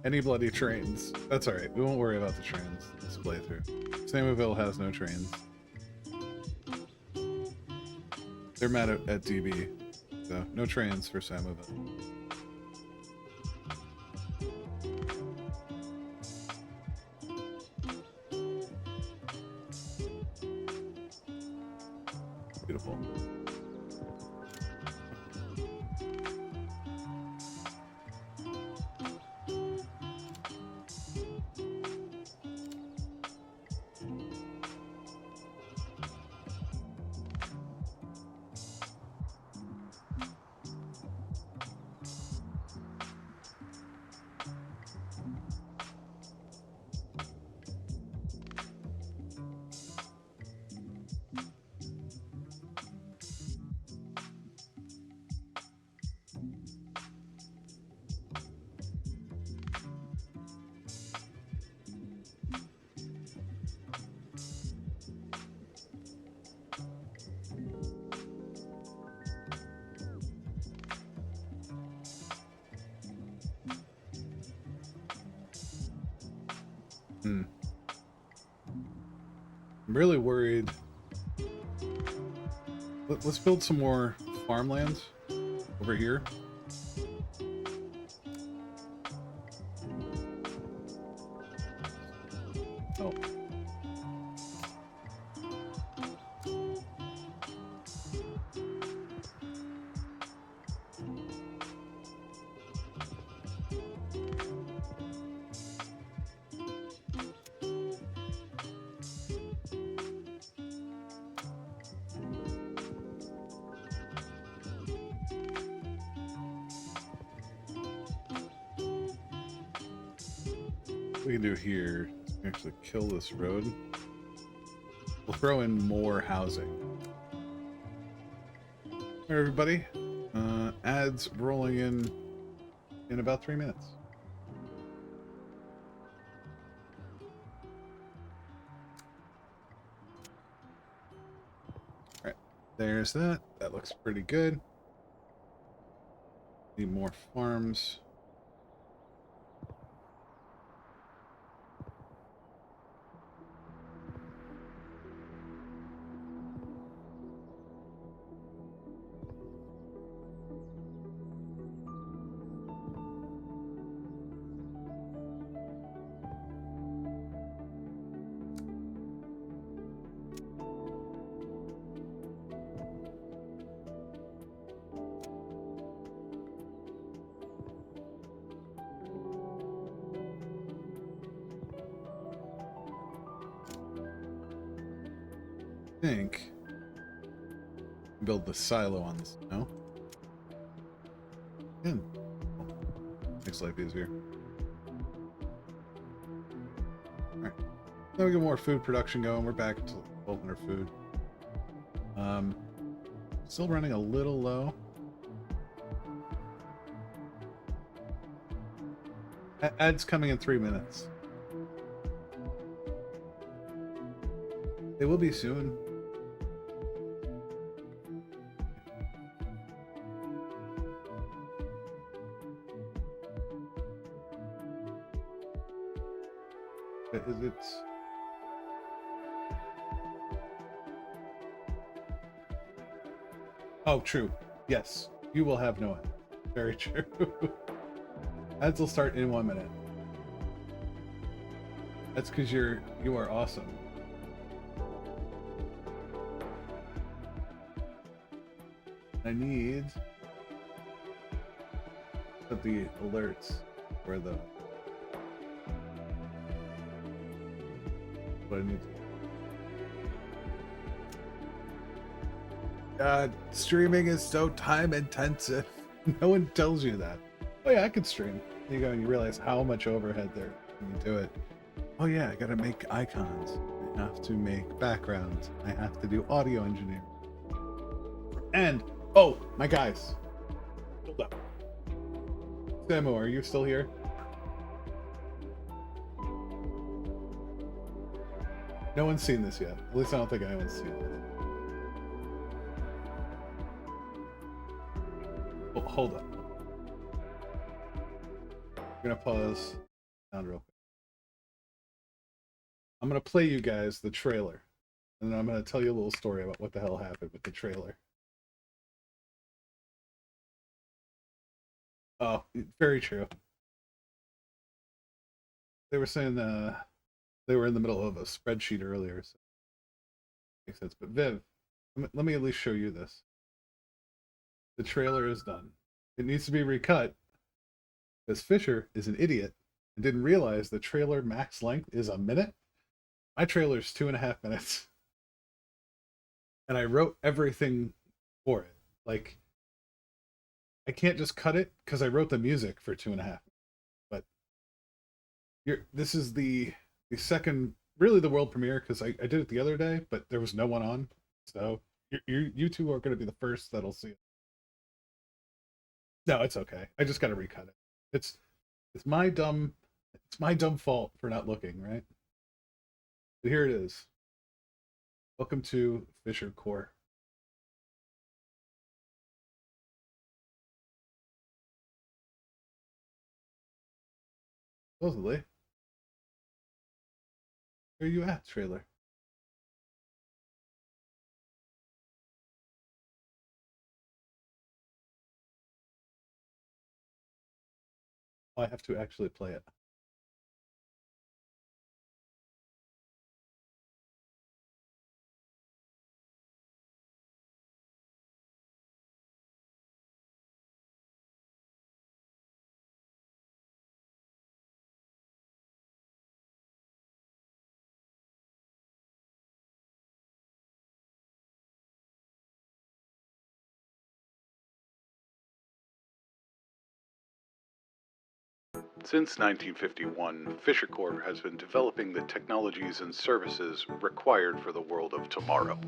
Any bloody trains. That's alright. We won't worry about the trains this playthrough. Samoville has no trains. They're mad at DB. So, no trains for Samoville. Beautiful. I'm really worried. Let's build some more farmland over here. Oh. What we can do here is actually kill this road. We'll throw in more housing. All right, everybody. Ads rolling in about 3 minutes. All right, there's that. That looks pretty good. Need more farms. Think build the silo on this. No? Again. Makes life easier. Alright. Now we get more food production going. We're back to 1,200 food. Still running a little low. Ads coming in 3 minutes. They will be soon. Is it? Oh, true. Yes, you will have no ad. Very true. Ads will start in 1 minute. That's because you are awesome. I need put the alerts where the what I need to. God, streaming is so time intensive. No one tells you that. Oh yeah, I could stream. You go and you realize how much overhead there when you do it. Oh yeah, I gotta make icons. I have to make backgrounds. I have to do audio engineering. And oh, my guys. Hold up. Samu, are you still here? No one's seen this yet. At least I don't think anyone's seen it. Oh, hold up. I'm gonna pause down real quick. I'm gonna play you guys the trailer, and then I'm gonna tell you a little story about what the hell happened with the trailer. Oh, very true. They were saying they were in the middle of a spreadsheet earlier, so it makes sense. But Viv, let me at least show you this. The trailer is done. It needs to be recut because Fisher is an idiot and didn't realize the trailer max length is a minute. My trailer is 2.5 minutes. And I wrote everything for it. Like, I can't just cut it because I wrote the music for 2.5. But this is the second, really the world premiere, because I did it the other day, but there was no one on. So you two are going to be the first that'll see it. No, it's okay. I just got to recut it. It's my dumb fault for not looking, right? But here it is. Welcome to Fisher Core. Supposedly. Where are you at, trailer? Oh, I have to actually play it. Since 1951, Fisher Corp has been developing the technologies and services required for the world of tomorrow.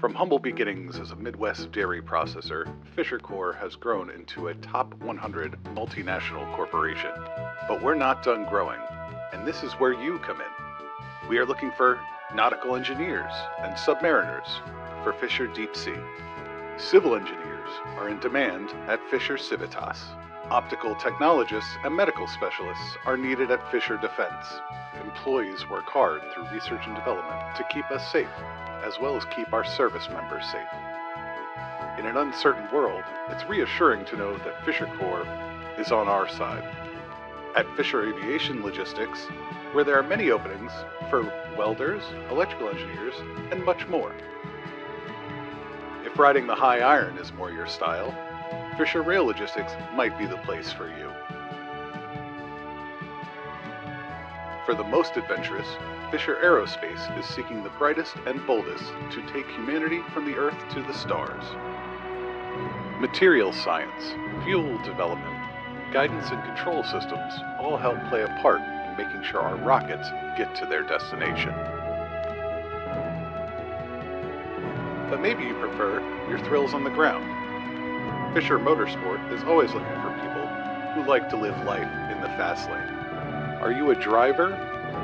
From humble beginnings as a Midwest dairy processor, Fisher Corp has grown into a top 100 multinational corporation. But we're not done growing, and this is where you come in. We are looking for nautical engineers and submariners for Fisher Deep Sea. Civil engineers are in demand at Fisher Civitas. Optical technologists and medical specialists are needed at Fisher Defense. Employees work hard through research and development to keep us safe, as well as keep our service members safe. In an uncertain world, it's reassuring to know that Fisher Corp is on our side. At Fisher Aviation Logistics, where there are many openings for welders, electrical engineers, and much more. If riding the high iron is more your style, Fisher Rail Logistics might be the place for you. For the most adventurous, Fisher Aerospace is seeking the brightest and boldest to take humanity from the Earth to the stars. Material science, fuel development, guidance and control systems all help play a part in making sure our rockets get to their destination. But maybe you prefer your thrills on the ground. Fisher Motorsport is always looking for people who like to live life in the fast lane. Are you a driver,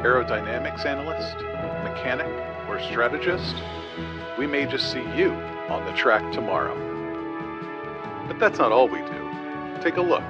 aerodynamics analyst, mechanic, or strategist? We may just see you on the track tomorrow. But that's not all we do. Take a look.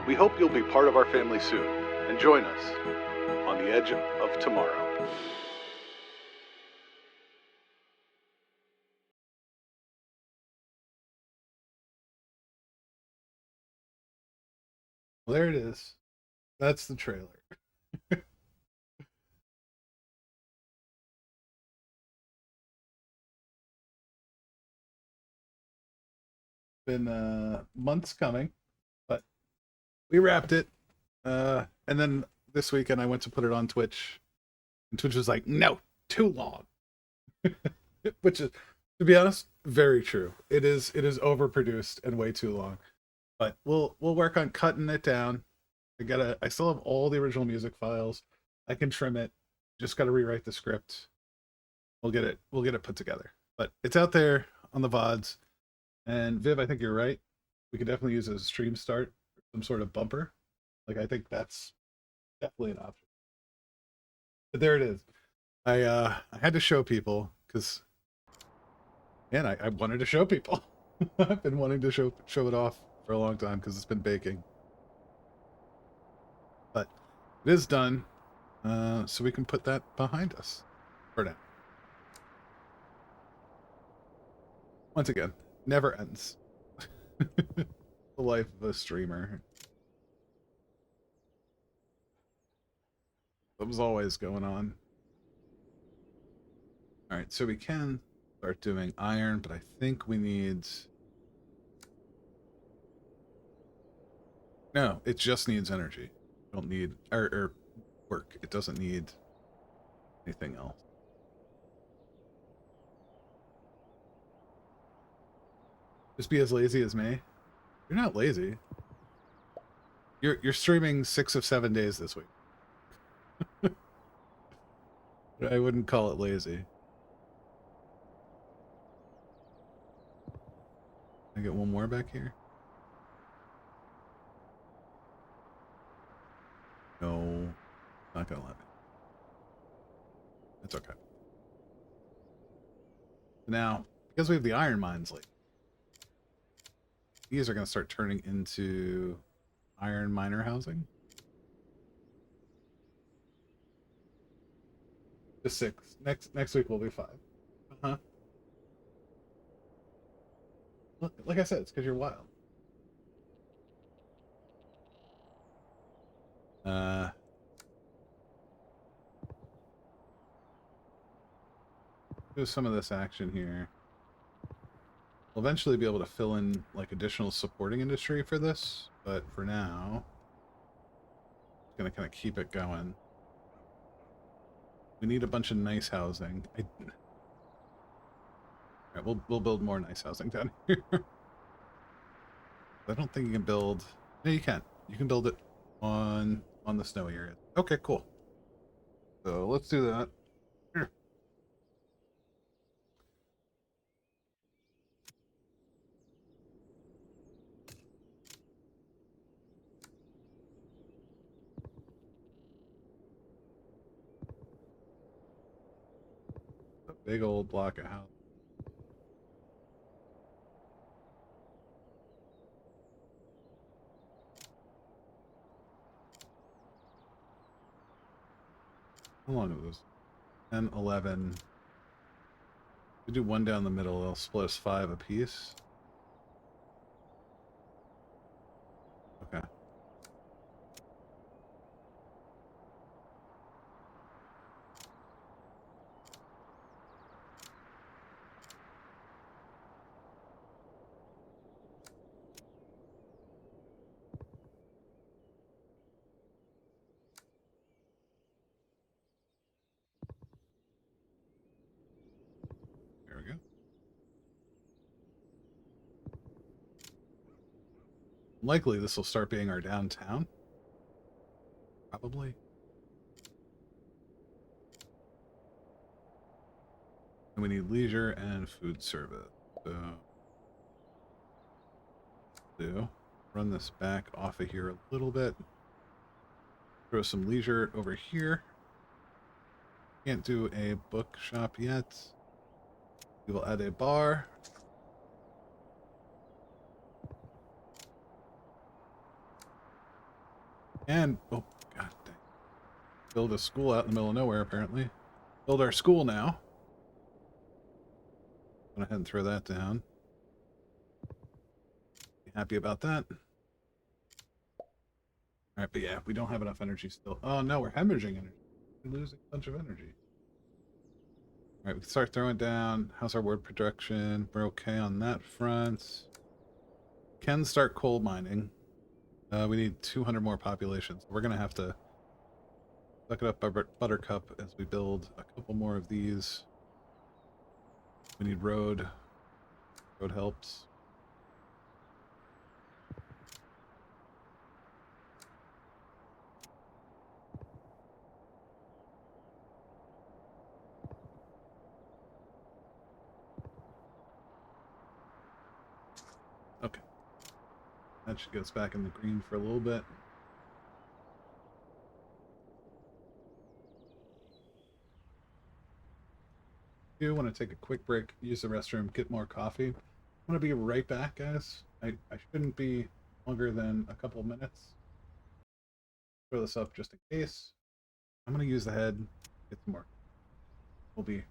We hope you'll be part of our family soon and join us on the edge of tomorrow. Well, there it is. That's the trailer. Been months coming, but we wrapped it. And then this weekend I went to put it on Twitch, and Twitch was like, "No, too long," which is, to be honest, very true. It is overproduced and way too long. But we'll work on cutting it down. I still have all the original music files. I can trim it. Just gotta rewrite the script. We'll get it put together. But it's out there on the VODs. And Viv, I think you're right. We could definitely use it as a stream start, some sort of bumper. Like I think that's definitely an option. But there it is. I had to show people because man, I wanted to show people. I've been wanting to show it off for a long time because it's been baking. But it is done. So we can put that behind us for now. Once again, never ends. The life of a streamer. Something's always going on. Alright, so we can start doing iron, but I think we need... No, it just needs energy. Don't need... or work. It doesn't need anything else. Just be as lazy as me. You're not lazy. You're streaming 6 of 7 days this week. I wouldn't call it lazy. Can I get one more back here? No, not gonna let me. It's okay. Now, because we have the iron mines, like these are gonna start turning into iron miner housing. Just 6. Next week will be 5. Uh-huh. Like I said, it's because you're wild. Do some of this action here. We'll eventually be able to fill in like additional supporting industry for this, but for now, it's gonna kind of keep it going. We need a bunch of nice housing. Alright, we'll build more nice housing down here. I don't think you can build. No, you can. You can build it on the snowy area. Okay, cool. So let's do that. Here. A big old block of house. How long is this? 10, 11. We do one down the middle, they'll split us 5 apiece. Okay. There we go. Likely this will start being our downtown. Probably. And we need leisure and food service. So run this back off of here a little bit. Throw some leisure over here. Can't do a bookshop yet. We will add a bar. And, oh, god dang. Build a school out in the middle of nowhere, apparently. Build our school now. Go ahead and throw that down. Be happy about that. All right, but yeah, we don't have enough energy still. Oh no, we're hemorrhaging energy. We're losing a bunch of energy. All right, we can start throwing down. How's our word production? We're okay on that front. Can start coal mining. We need 200 more population, so we're gonna have to suck it up Buttercup as we build a couple more of these. We need road. Road helps. Okay. That should get us back in the green for a little bit. I do want to take a quick break, use the restroom, get more coffee. I'm going to be right back, guys. I shouldn't be longer than a couple minutes. Throw this up just in case. I'm going to use the head, get some more. We'll be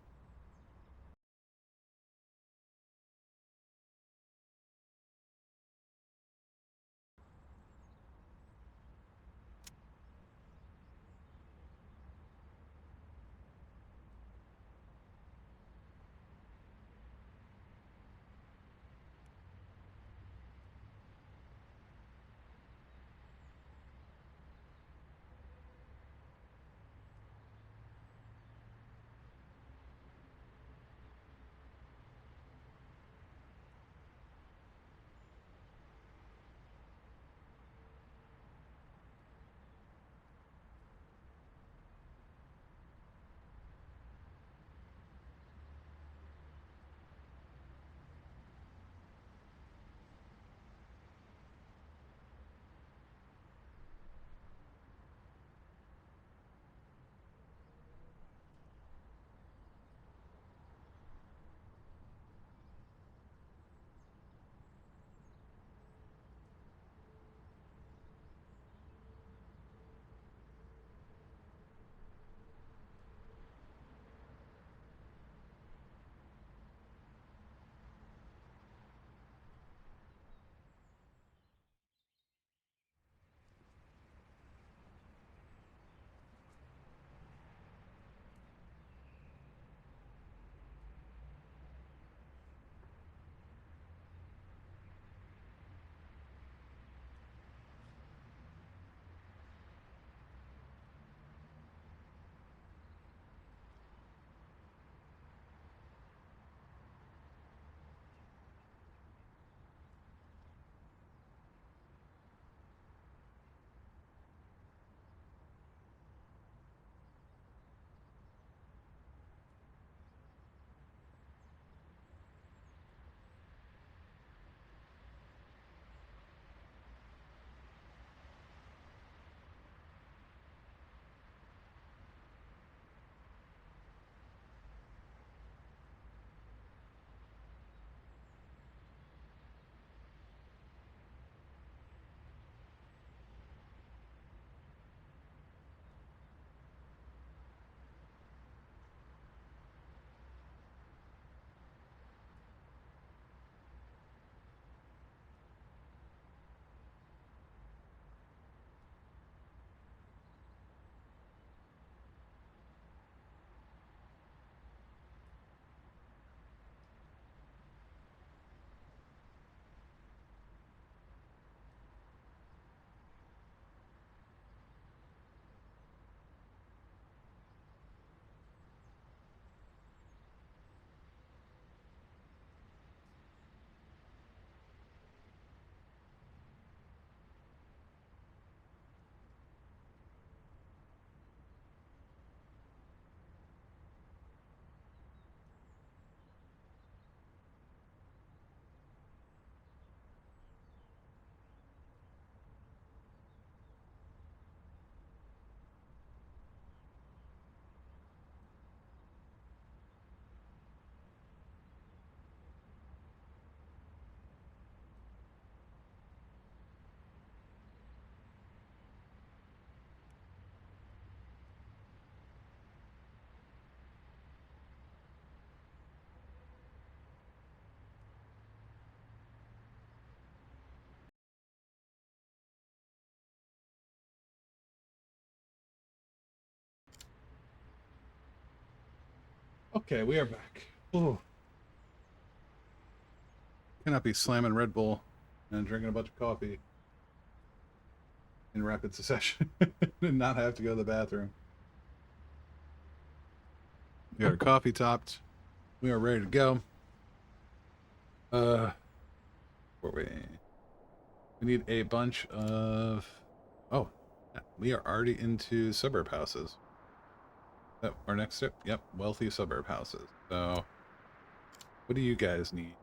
Okay, we are back. Ooh. Cannot be slamming Red Bull and drinking a bunch of coffee in rapid succession and not have to go to the bathroom. We got our coffee topped. We are ready to go. Where we need a bunch of. Oh, we are already into suburb houses. That our next step. Yep, wealthy suburb houses. So, what do you guys need?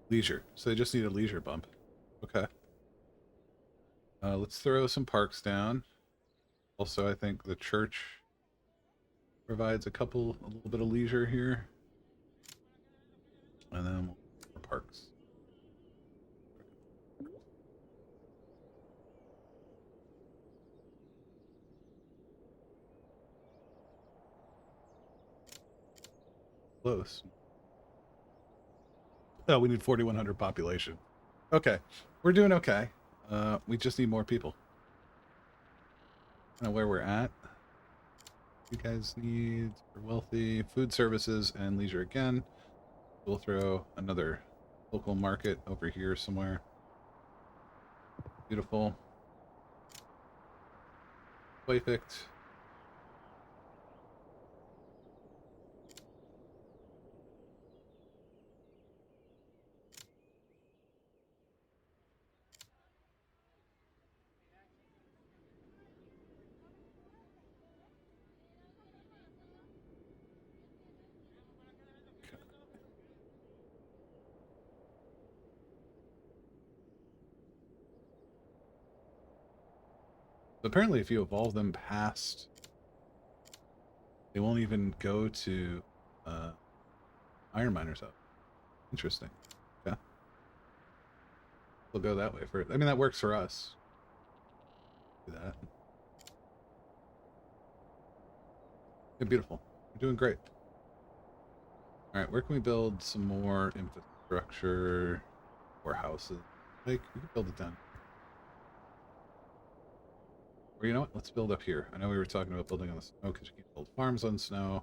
Leisure. So they just need a leisure bump. Okay. Let's throw some parks down. Also, I think the church provides a little bit of leisure here. And then more parks. Close. Oh, we need 4,100 population. Okay. We're doing okay. We just need more people. I don't know where we're at. You guys need for wealthy food services and leisure again. We'll throw another local market over here somewhere. Beautiful. Perfect. Apparently, if you evolve them past, they won't even go to Iron Miners up. Interesting. Yeah. We'll go that way for it. I mean, that works for us. Do that. Yeah, beautiful. We're doing great. All right, where can we build some more infrastructure or houses? Like, we could build it down. Or you know what? Let's build up here. I know we were talking about building on the snow because you can build farms on snow.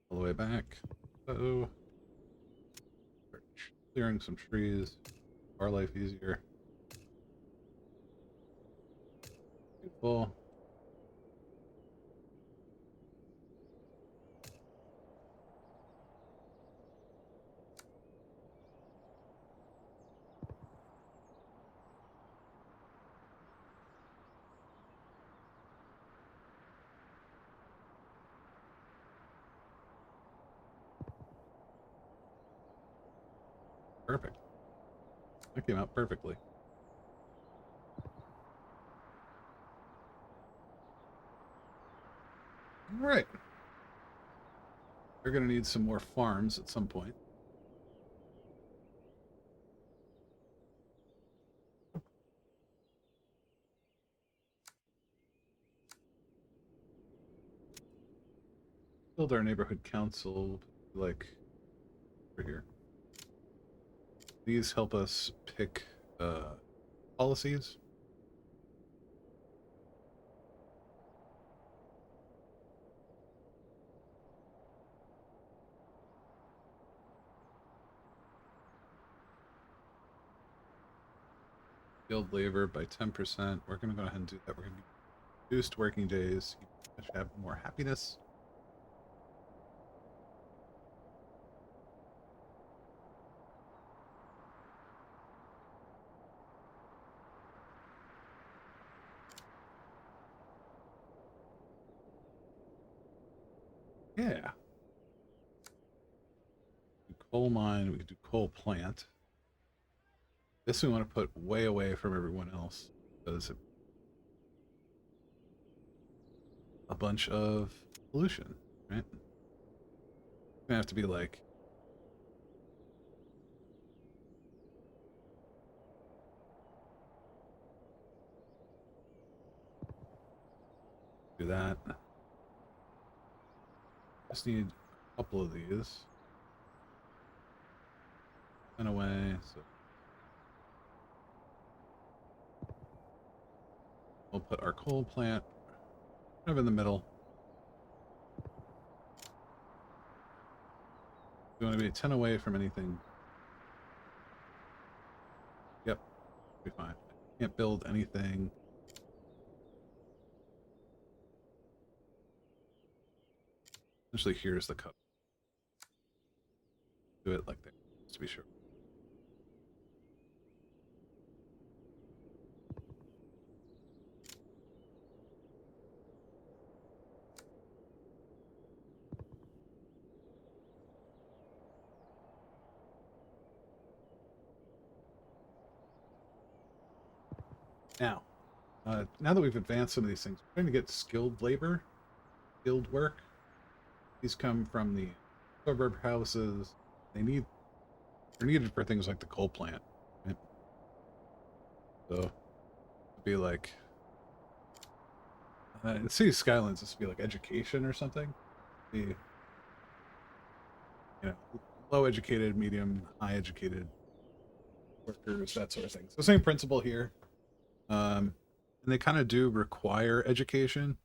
All the way back. So, clearing some trees. Our life easier. Beautiful. Perfect. That came out perfectly. All right. We're going to need some more farms at some point. Build our neighborhood council, like, over here. These help us pick policies. Skilled labor by 10%. We're going to go ahead and do that. We're going to reduced working days. You should have more happiness. Yeah. Coal mine. We could do coal plant. This we want to put way away from everyone else because a bunch of pollution, right? It's gonna have to be like do that. Just need a couple of these. And away. So We'll put our coal plant kind of in the middle. We want to be 10 away from anything. Yep, be fine. Can't build anything. Essentially, here's the cut. Do it like that, just to be sure. Now that we've advanced some of these things, we're trying to get skilled labor, skilled work. These come from the suburb houses. They're needed for things like the coal plant. Right? So it'd be like in City Skylines, this would be like education or something. The low educated, medium, high educated workers, that sort of thing. So same principle here. And they kind of do require education.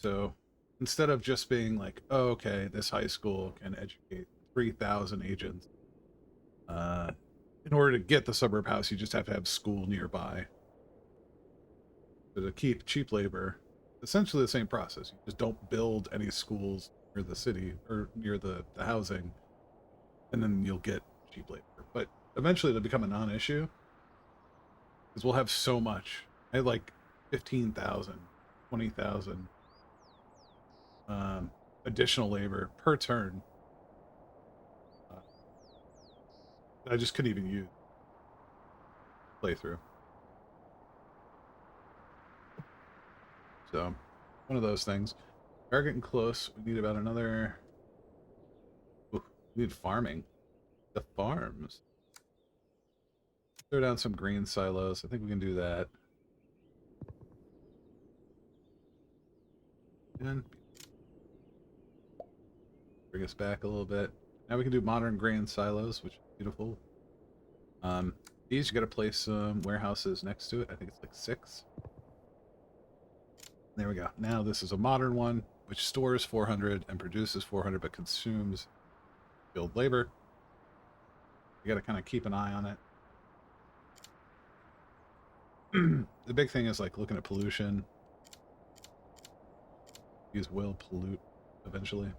So instead of just being like, oh, okay, this high school can educate 3,000 agents. In order to get the suburb house, you just have to have school nearby. So to keep cheap labor, essentially the same process. You just don't build any schools near the city or near the housing, and then you'll get cheap labor. But eventually it'll become a non-issue because we'll have so much. I had like 15,000, 20,000 additional labor per turn. I just couldn't even use playthrough. So, one of those things. We are getting close. We need about another... Ooh, we need farming. The farms. Throw down some green silos. I think we can do that. And bring us back a little bit. Now we can do modern grain silos, which is beautiful. These, you gotta place some warehouses next to it. I think it's like 6. There we go. Now this is a modern one, which stores 400 and produces 400, but consumes skilled labor. You gotta kind of keep an eye on it. The big thing is like looking at pollution. These will pollute eventually.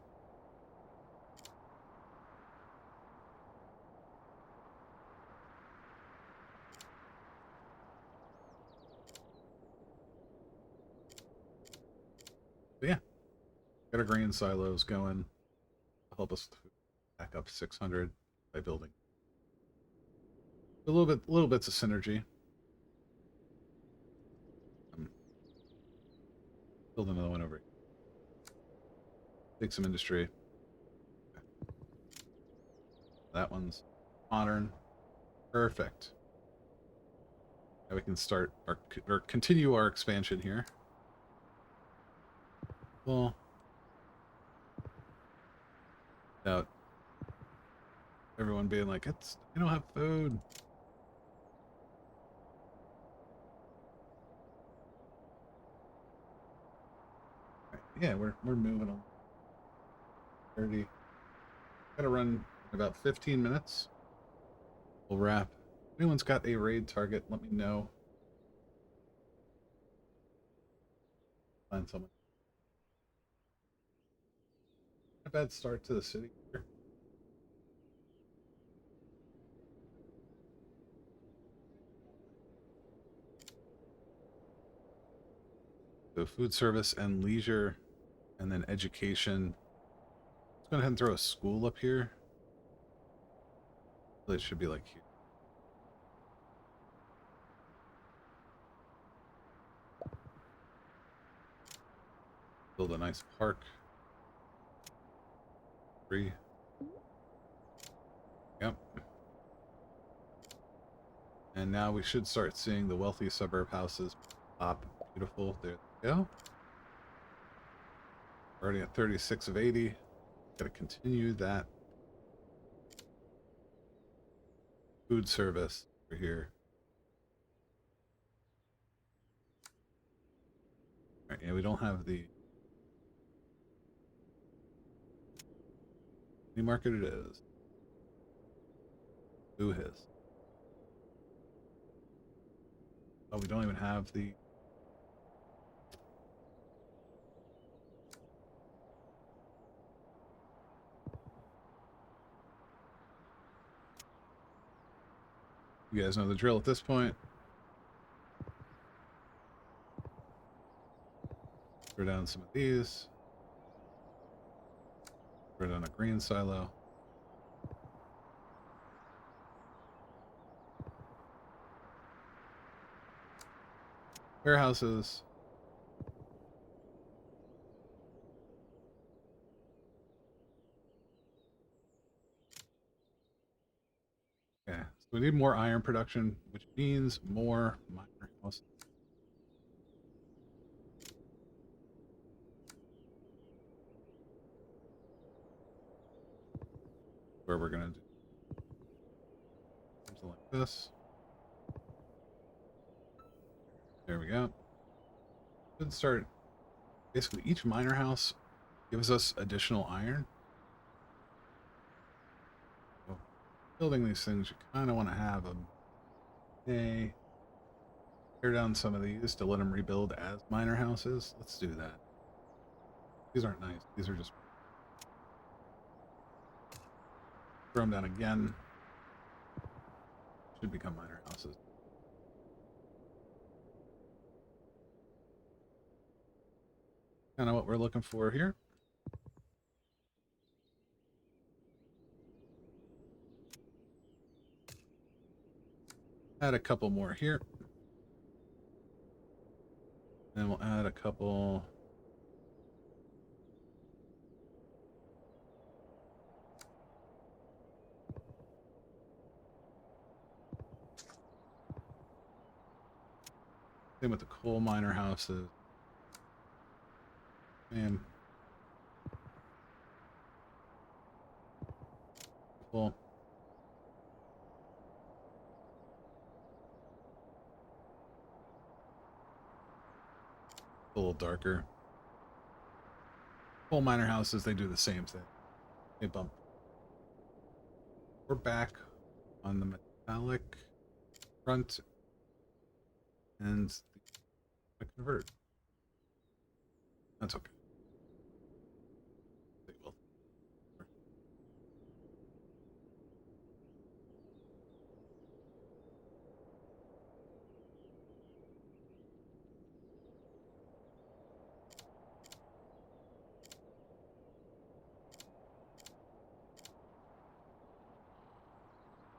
But yeah, got our grain silos going. Help us back up 600 by building little bits of synergy. Build another one over here. Take some industry. That one's modern. Perfect. Now we can start or continue our expansion here. Well, without everyone being like, I don't have food. Right, yeah, we're moving on. 30. Gotta run in about 15 minutes. We'll wrap. If anyone's got a raid target, let me know. Find someone. Not a bad start to the city here. So food service and leisure, and then education. Let's go ahead and throw a school up here. It should be like here. Build a nice park. 3. Yep. And now we should start seeing the wealthy suburb houses pop. Beautiful. There we go. Already at 36 of 80. Gotta continue that. Food service over here. Alright, yeah, we don't have the new market it is. Who his? Oh, we don't even have the you guys know the drill at this point. Throw down some of these. Throw down a green silo. Warehouses. Okay, so we need more iron production, which means more miner houses. Where we're gonna do something like this. There we go. Should start. Basically, each miner house gives us additional iron. So building these things, you kind of want to have them. Hey, tear down some of these to let them rebuild as miner houses. Let's do that. These aren't nice. These are just throw them down again. Should become miner houses. Kind of what we're looking for here. Add a couple more here. And we'll add a couple. Same with the coal miner houses. Same. Cool. A little darker. Coal miner houses, they do the same thing. They bump. We're back on the metallic front and the convert. That's okay. They will.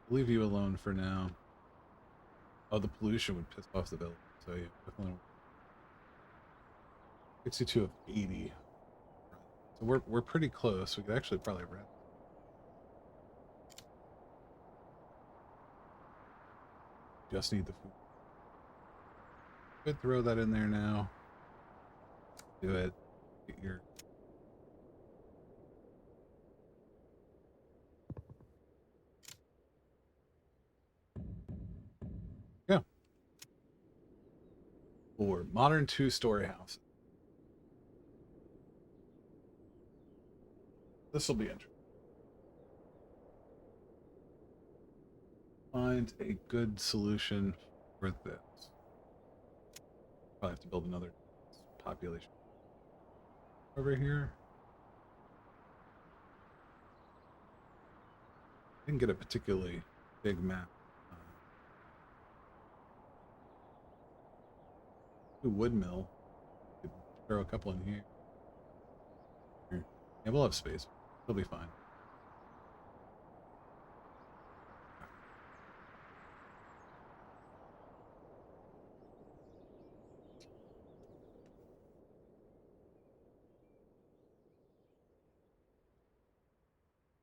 Leave you alone for now. Oh, the pollution would piss off the building. So yeah, definitely 62 of 80. So we're pretty close. We could actually probably wrap. Just need the food. Could throw that in there now. Do it. Get your yeah. For modern 2-story houses. This will be interesting. Find a good solution for this. Probably have to build another population over here. Didn't get a particularly big map. Wood mill. Could throw a couple in here. Yeah, we'll have space. It'll be fine.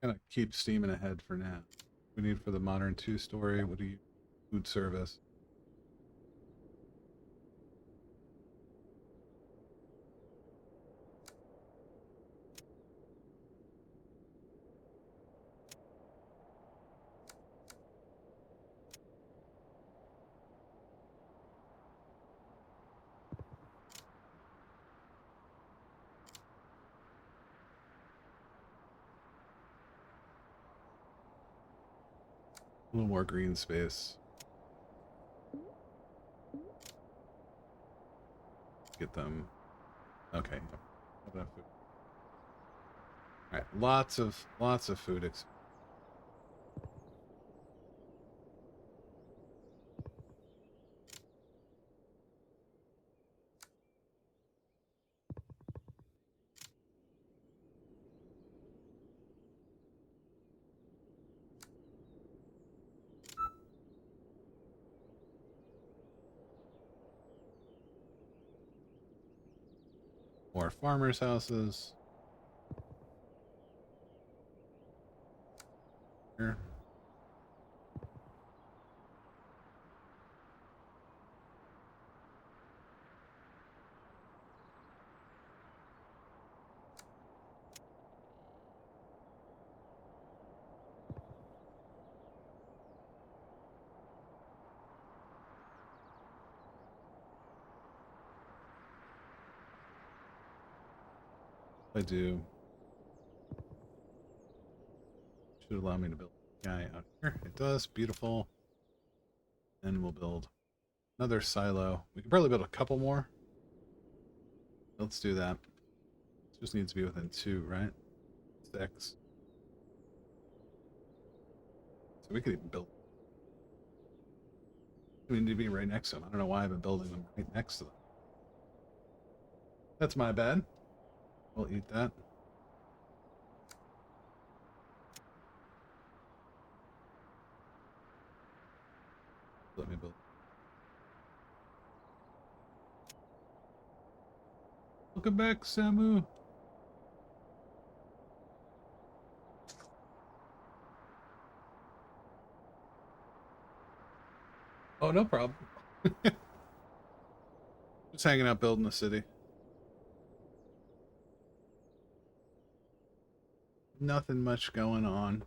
Kind of keep steaming ahead for now. We need for the modern 2-story. What do you? Food service. little more green space. Get them. Okay. Have enough food. All right. Lots of food. More farmers' houses. Here. I do. Should allow me to build a guy out here. It does. Beautiful. And we'll build another silo. We can probably build a couple more. Let's do that. Just needs to be within 2, right? 6. So we could even build. We need to be right next to them. I don't know why I've been building them right next to them. That's my bad. We'll eat that. Let me build. Welcome back, Samu. Oh, no problem. Just hanging out building the city. Nothing much going on.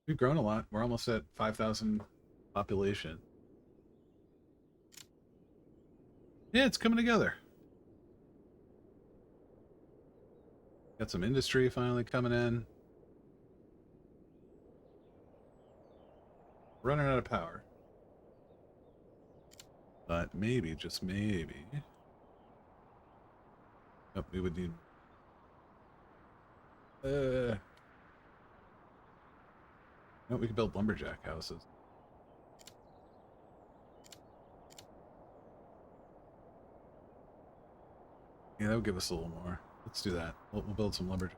We've grown a lot. We're almost at 5,000 population. Yeah, it's coming together. Got some industry finally coming in. Running out of power. But maybe, just maybe. Oh, we would need. No, we could build lumberjack houses. Yeah, that would give us a little more. Let's do that. We'll build some lumberjack.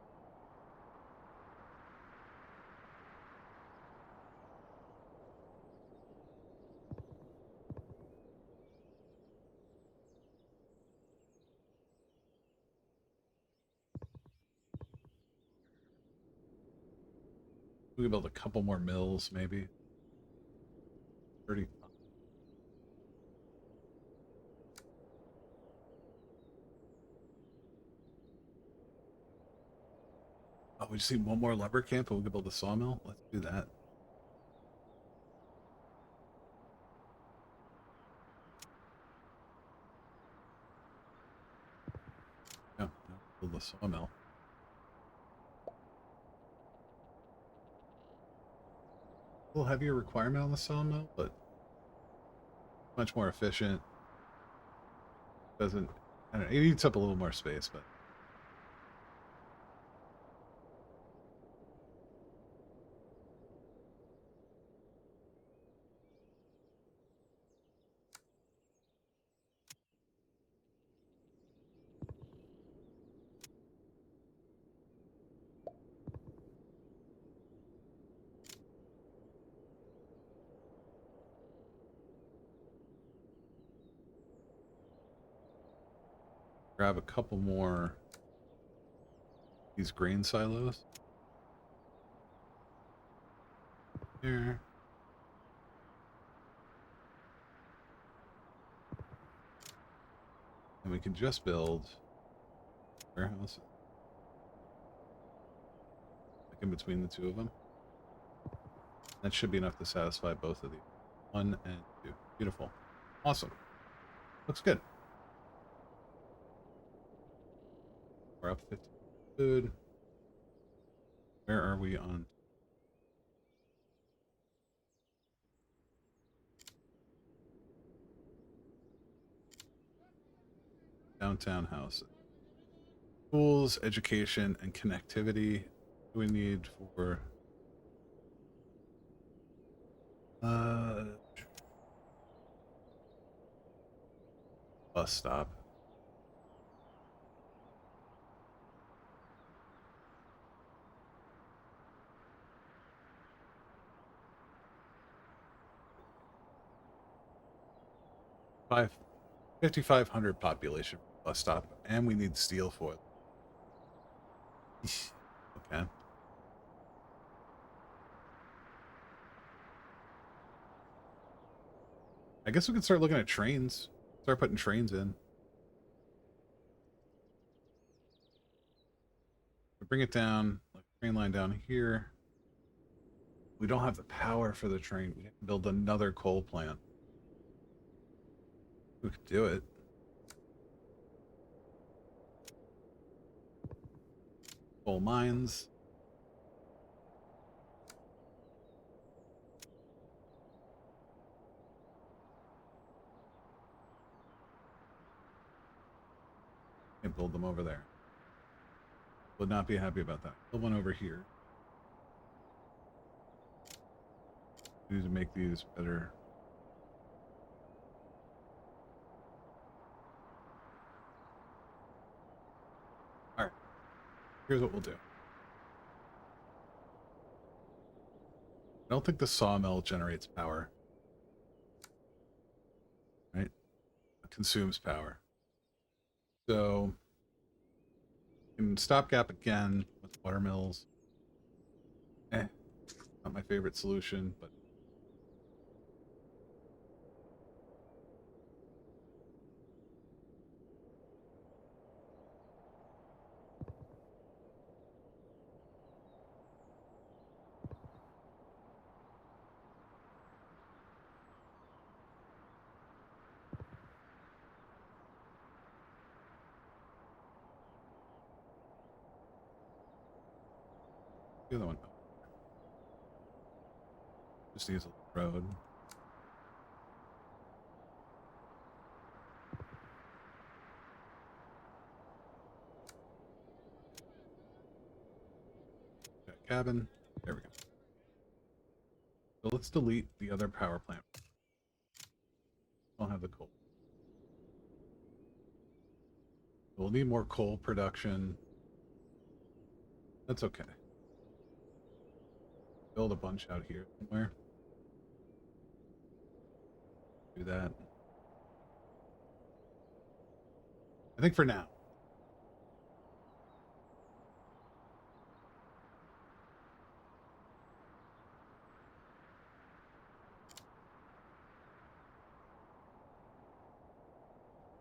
We could build a couple more mills, maybe. 30. Oh, we just need one more lumber camp and we could build a sawmill. Let's do that. Yeah, build a sawmill. A little heavier requirement on the sawmill, but much more efficient. Doesn't, I don't know, it eats up a little more space, but grab a couple more these grain silos. There. And we can just build warehouses. Like in between the two of them. That should be enough to satisfy both of these. 1 and 2. Beautiful. Awesome. Looks good. We're up 50 food. Where are we on? downtown houses. Schools, education, and connectivity. What do we need for bus stop? Five 5,500 population bus stop, and we need steel foil. Okay. I guess we can start looking at trains. Start putting trains in. We bring it down, like train line down here. We don't have the power for the train. We have to build another coal plant. We could do it. Coal mines. Can't build them over there. Would not be happy about that. Build one over here. We need to make these better. Alright. Here's what we'll do. I don't think the sawmill generates power. Right? It consumes power. So, can stopgap again with water mills. Not my favorite solution, but the other one just needs a road. Okay, cabin. There we go. So let's delete the other power plant. Don't have the coal. We'll need more coal production. That's okay. Build a bunch out here somewhere. Do that. I think for now.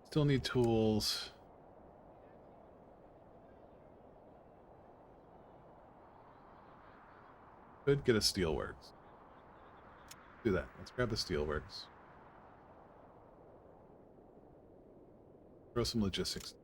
Still need tools. Could get a steelworks. Do that. Let's grab the steelworks. Throw some logistics.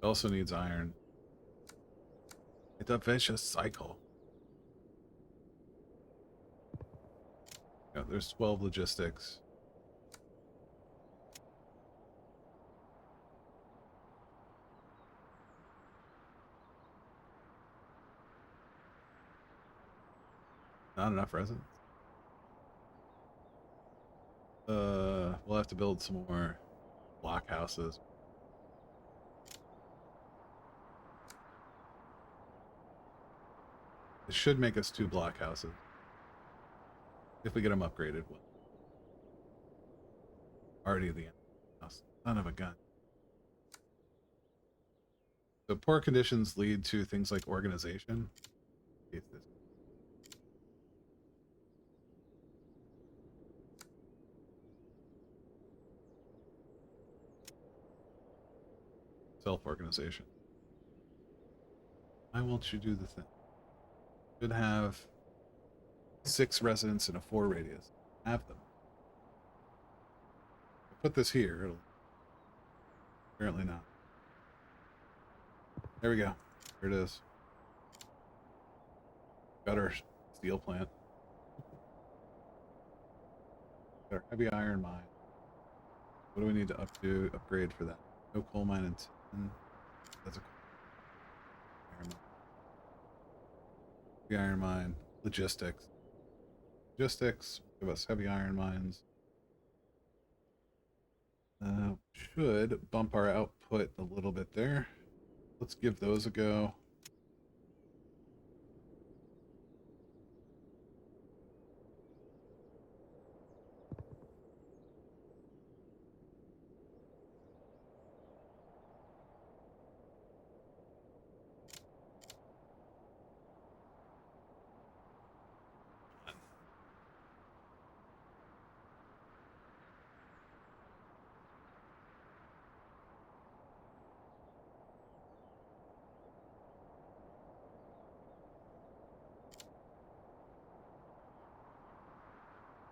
It also needs iron. It's a vicious cycle. Yeah, there's 12 logistics. Not enough residents. We'll have to build some more block houses. It should make us 2 block houses. If we get them upgraded. Already at the end. Son of a gun. So poor conditions lead to things like organization. Self-organization. Why won't you do the thing? Should have 6 residents in a 4 radius. Have them. I'll put this here. It'll apparently not. There we go. Here it is. Got our steel plant. Got our heavy iron mine. What do we need to upgrade for that? No coal mine and tin. That's a iron mine. Heavy iron mine. Logistics. Logistics. Give us heavy iron mines. Should bump our output a little bit there. Let's give those a go.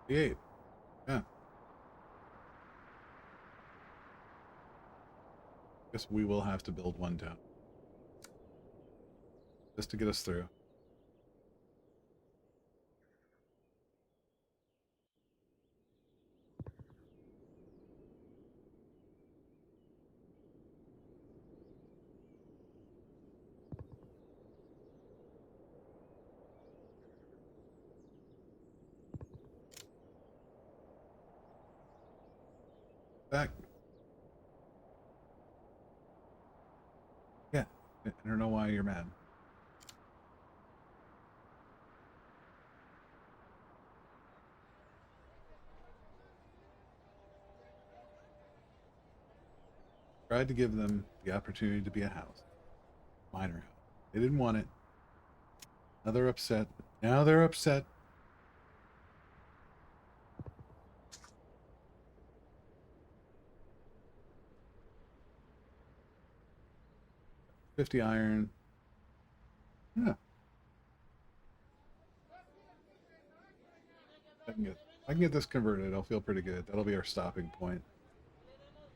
The 8. Yeah. Guess we will have to build one down. Just to get us through. Back. Yeah. I don't know why you're mad. Tried to give them the opportunity to be a house. Minor house. They didn't want it. Now they're upset. Now they're upset. $50 iron. Yeah. I can get this converted. I'll feel pretty good. That'll be our stopping point.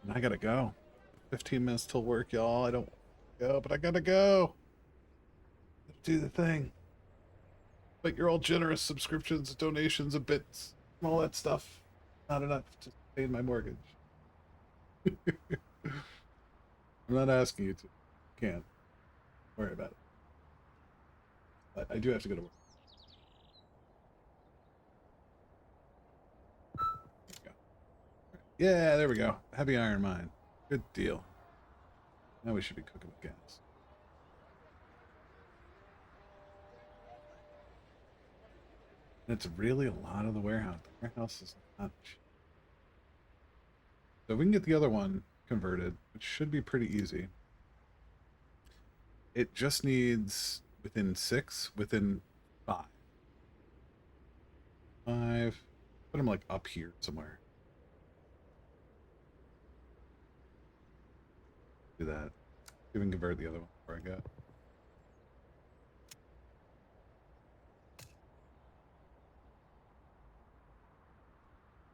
And I gotta go. 15 minutes till work, y'all. I don't go, but I gotta go. Do the thing. But you're all generous subscriptions, donations, and bits, and all that stuff. Not enough to pay my mortgage. I'm not asking you to. Can't worry about it. But I do have to go to work. There we go. Yeah, there we go. Heavy iron mine. Good deal. Now we should be cooking with gas. And it's really a lot of the warehouse. The warehouse is not cheap. So we can get the other one converted, which should be pretty easy. It just needs within 6, within 5. 5. Put them like up here somewhere. Do that. Even convert the other one before I go.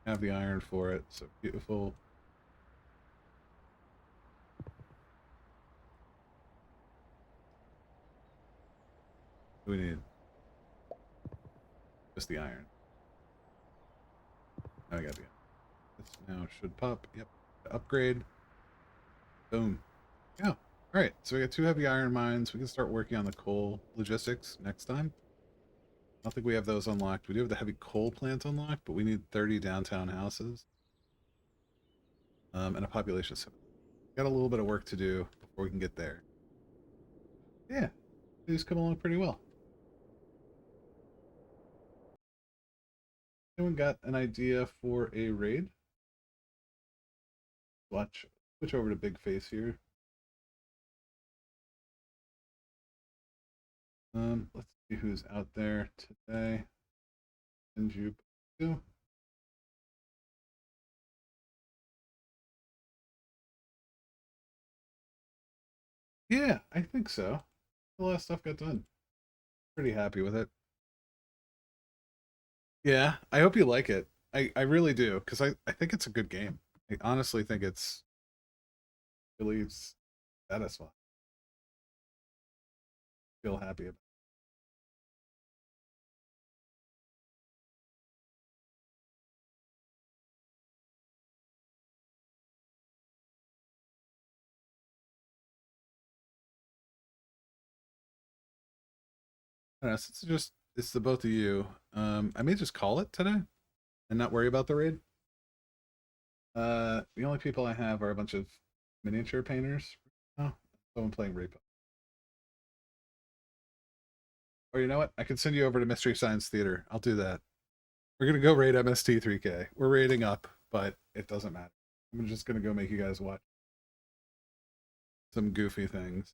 Have the iron for it, so beautiful. What do we need? Just the iron. Now I got the iron. This now should pop. Yep. Upgrade. Boom. Yeah. Alright, so we got 2 heavy iron mines. We can start working on the coal logistics next time. I don't think we have those unlocked. We do have the heavy coal plant unlocked, but we need 30 downtown houses. And a population of 7. Got a little bit of work to do before we can get there. Yeah, these come along pretty well. Anyone got an idea for a raid? Watch. Switch over to Big Face here. Let's see who's out there today. And you too. Yeah, I think so. A lot of stuff got done. Pretty happy with it. Yeah, I hope you like it. I really do, because I think it's a good game. I honestly think it's really satisfying. feel happy about. I don't know, since it's the both of you, I may just call it today and not worry about the raid. The only people I have are a bunch of miniature painters. Oh, someone playing Repo. Or you know what? I can send you over to Mystery Science Theater. I'll do that. We're gonna go raid MST3K. We're raiding up, but it doesn't matter. I'm just gonna go make you guys watch some goofy things.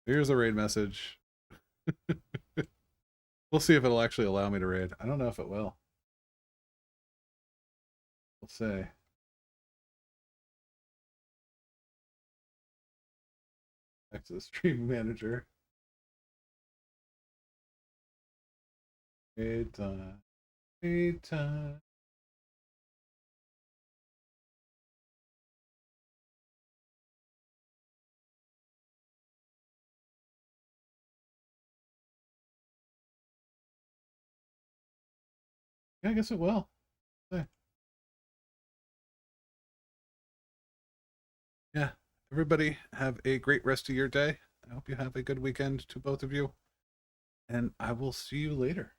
Here's a raid message. We'll see if it'll actually allow me to raid. I don't know if it will. We'll see. Back to the stream manager. Raid time. Raid time. Yeah, I guess it will. Okay. Yeah. Everybody have a great rest of your day. I hope you have a good weekend to both of you. And I will see you later.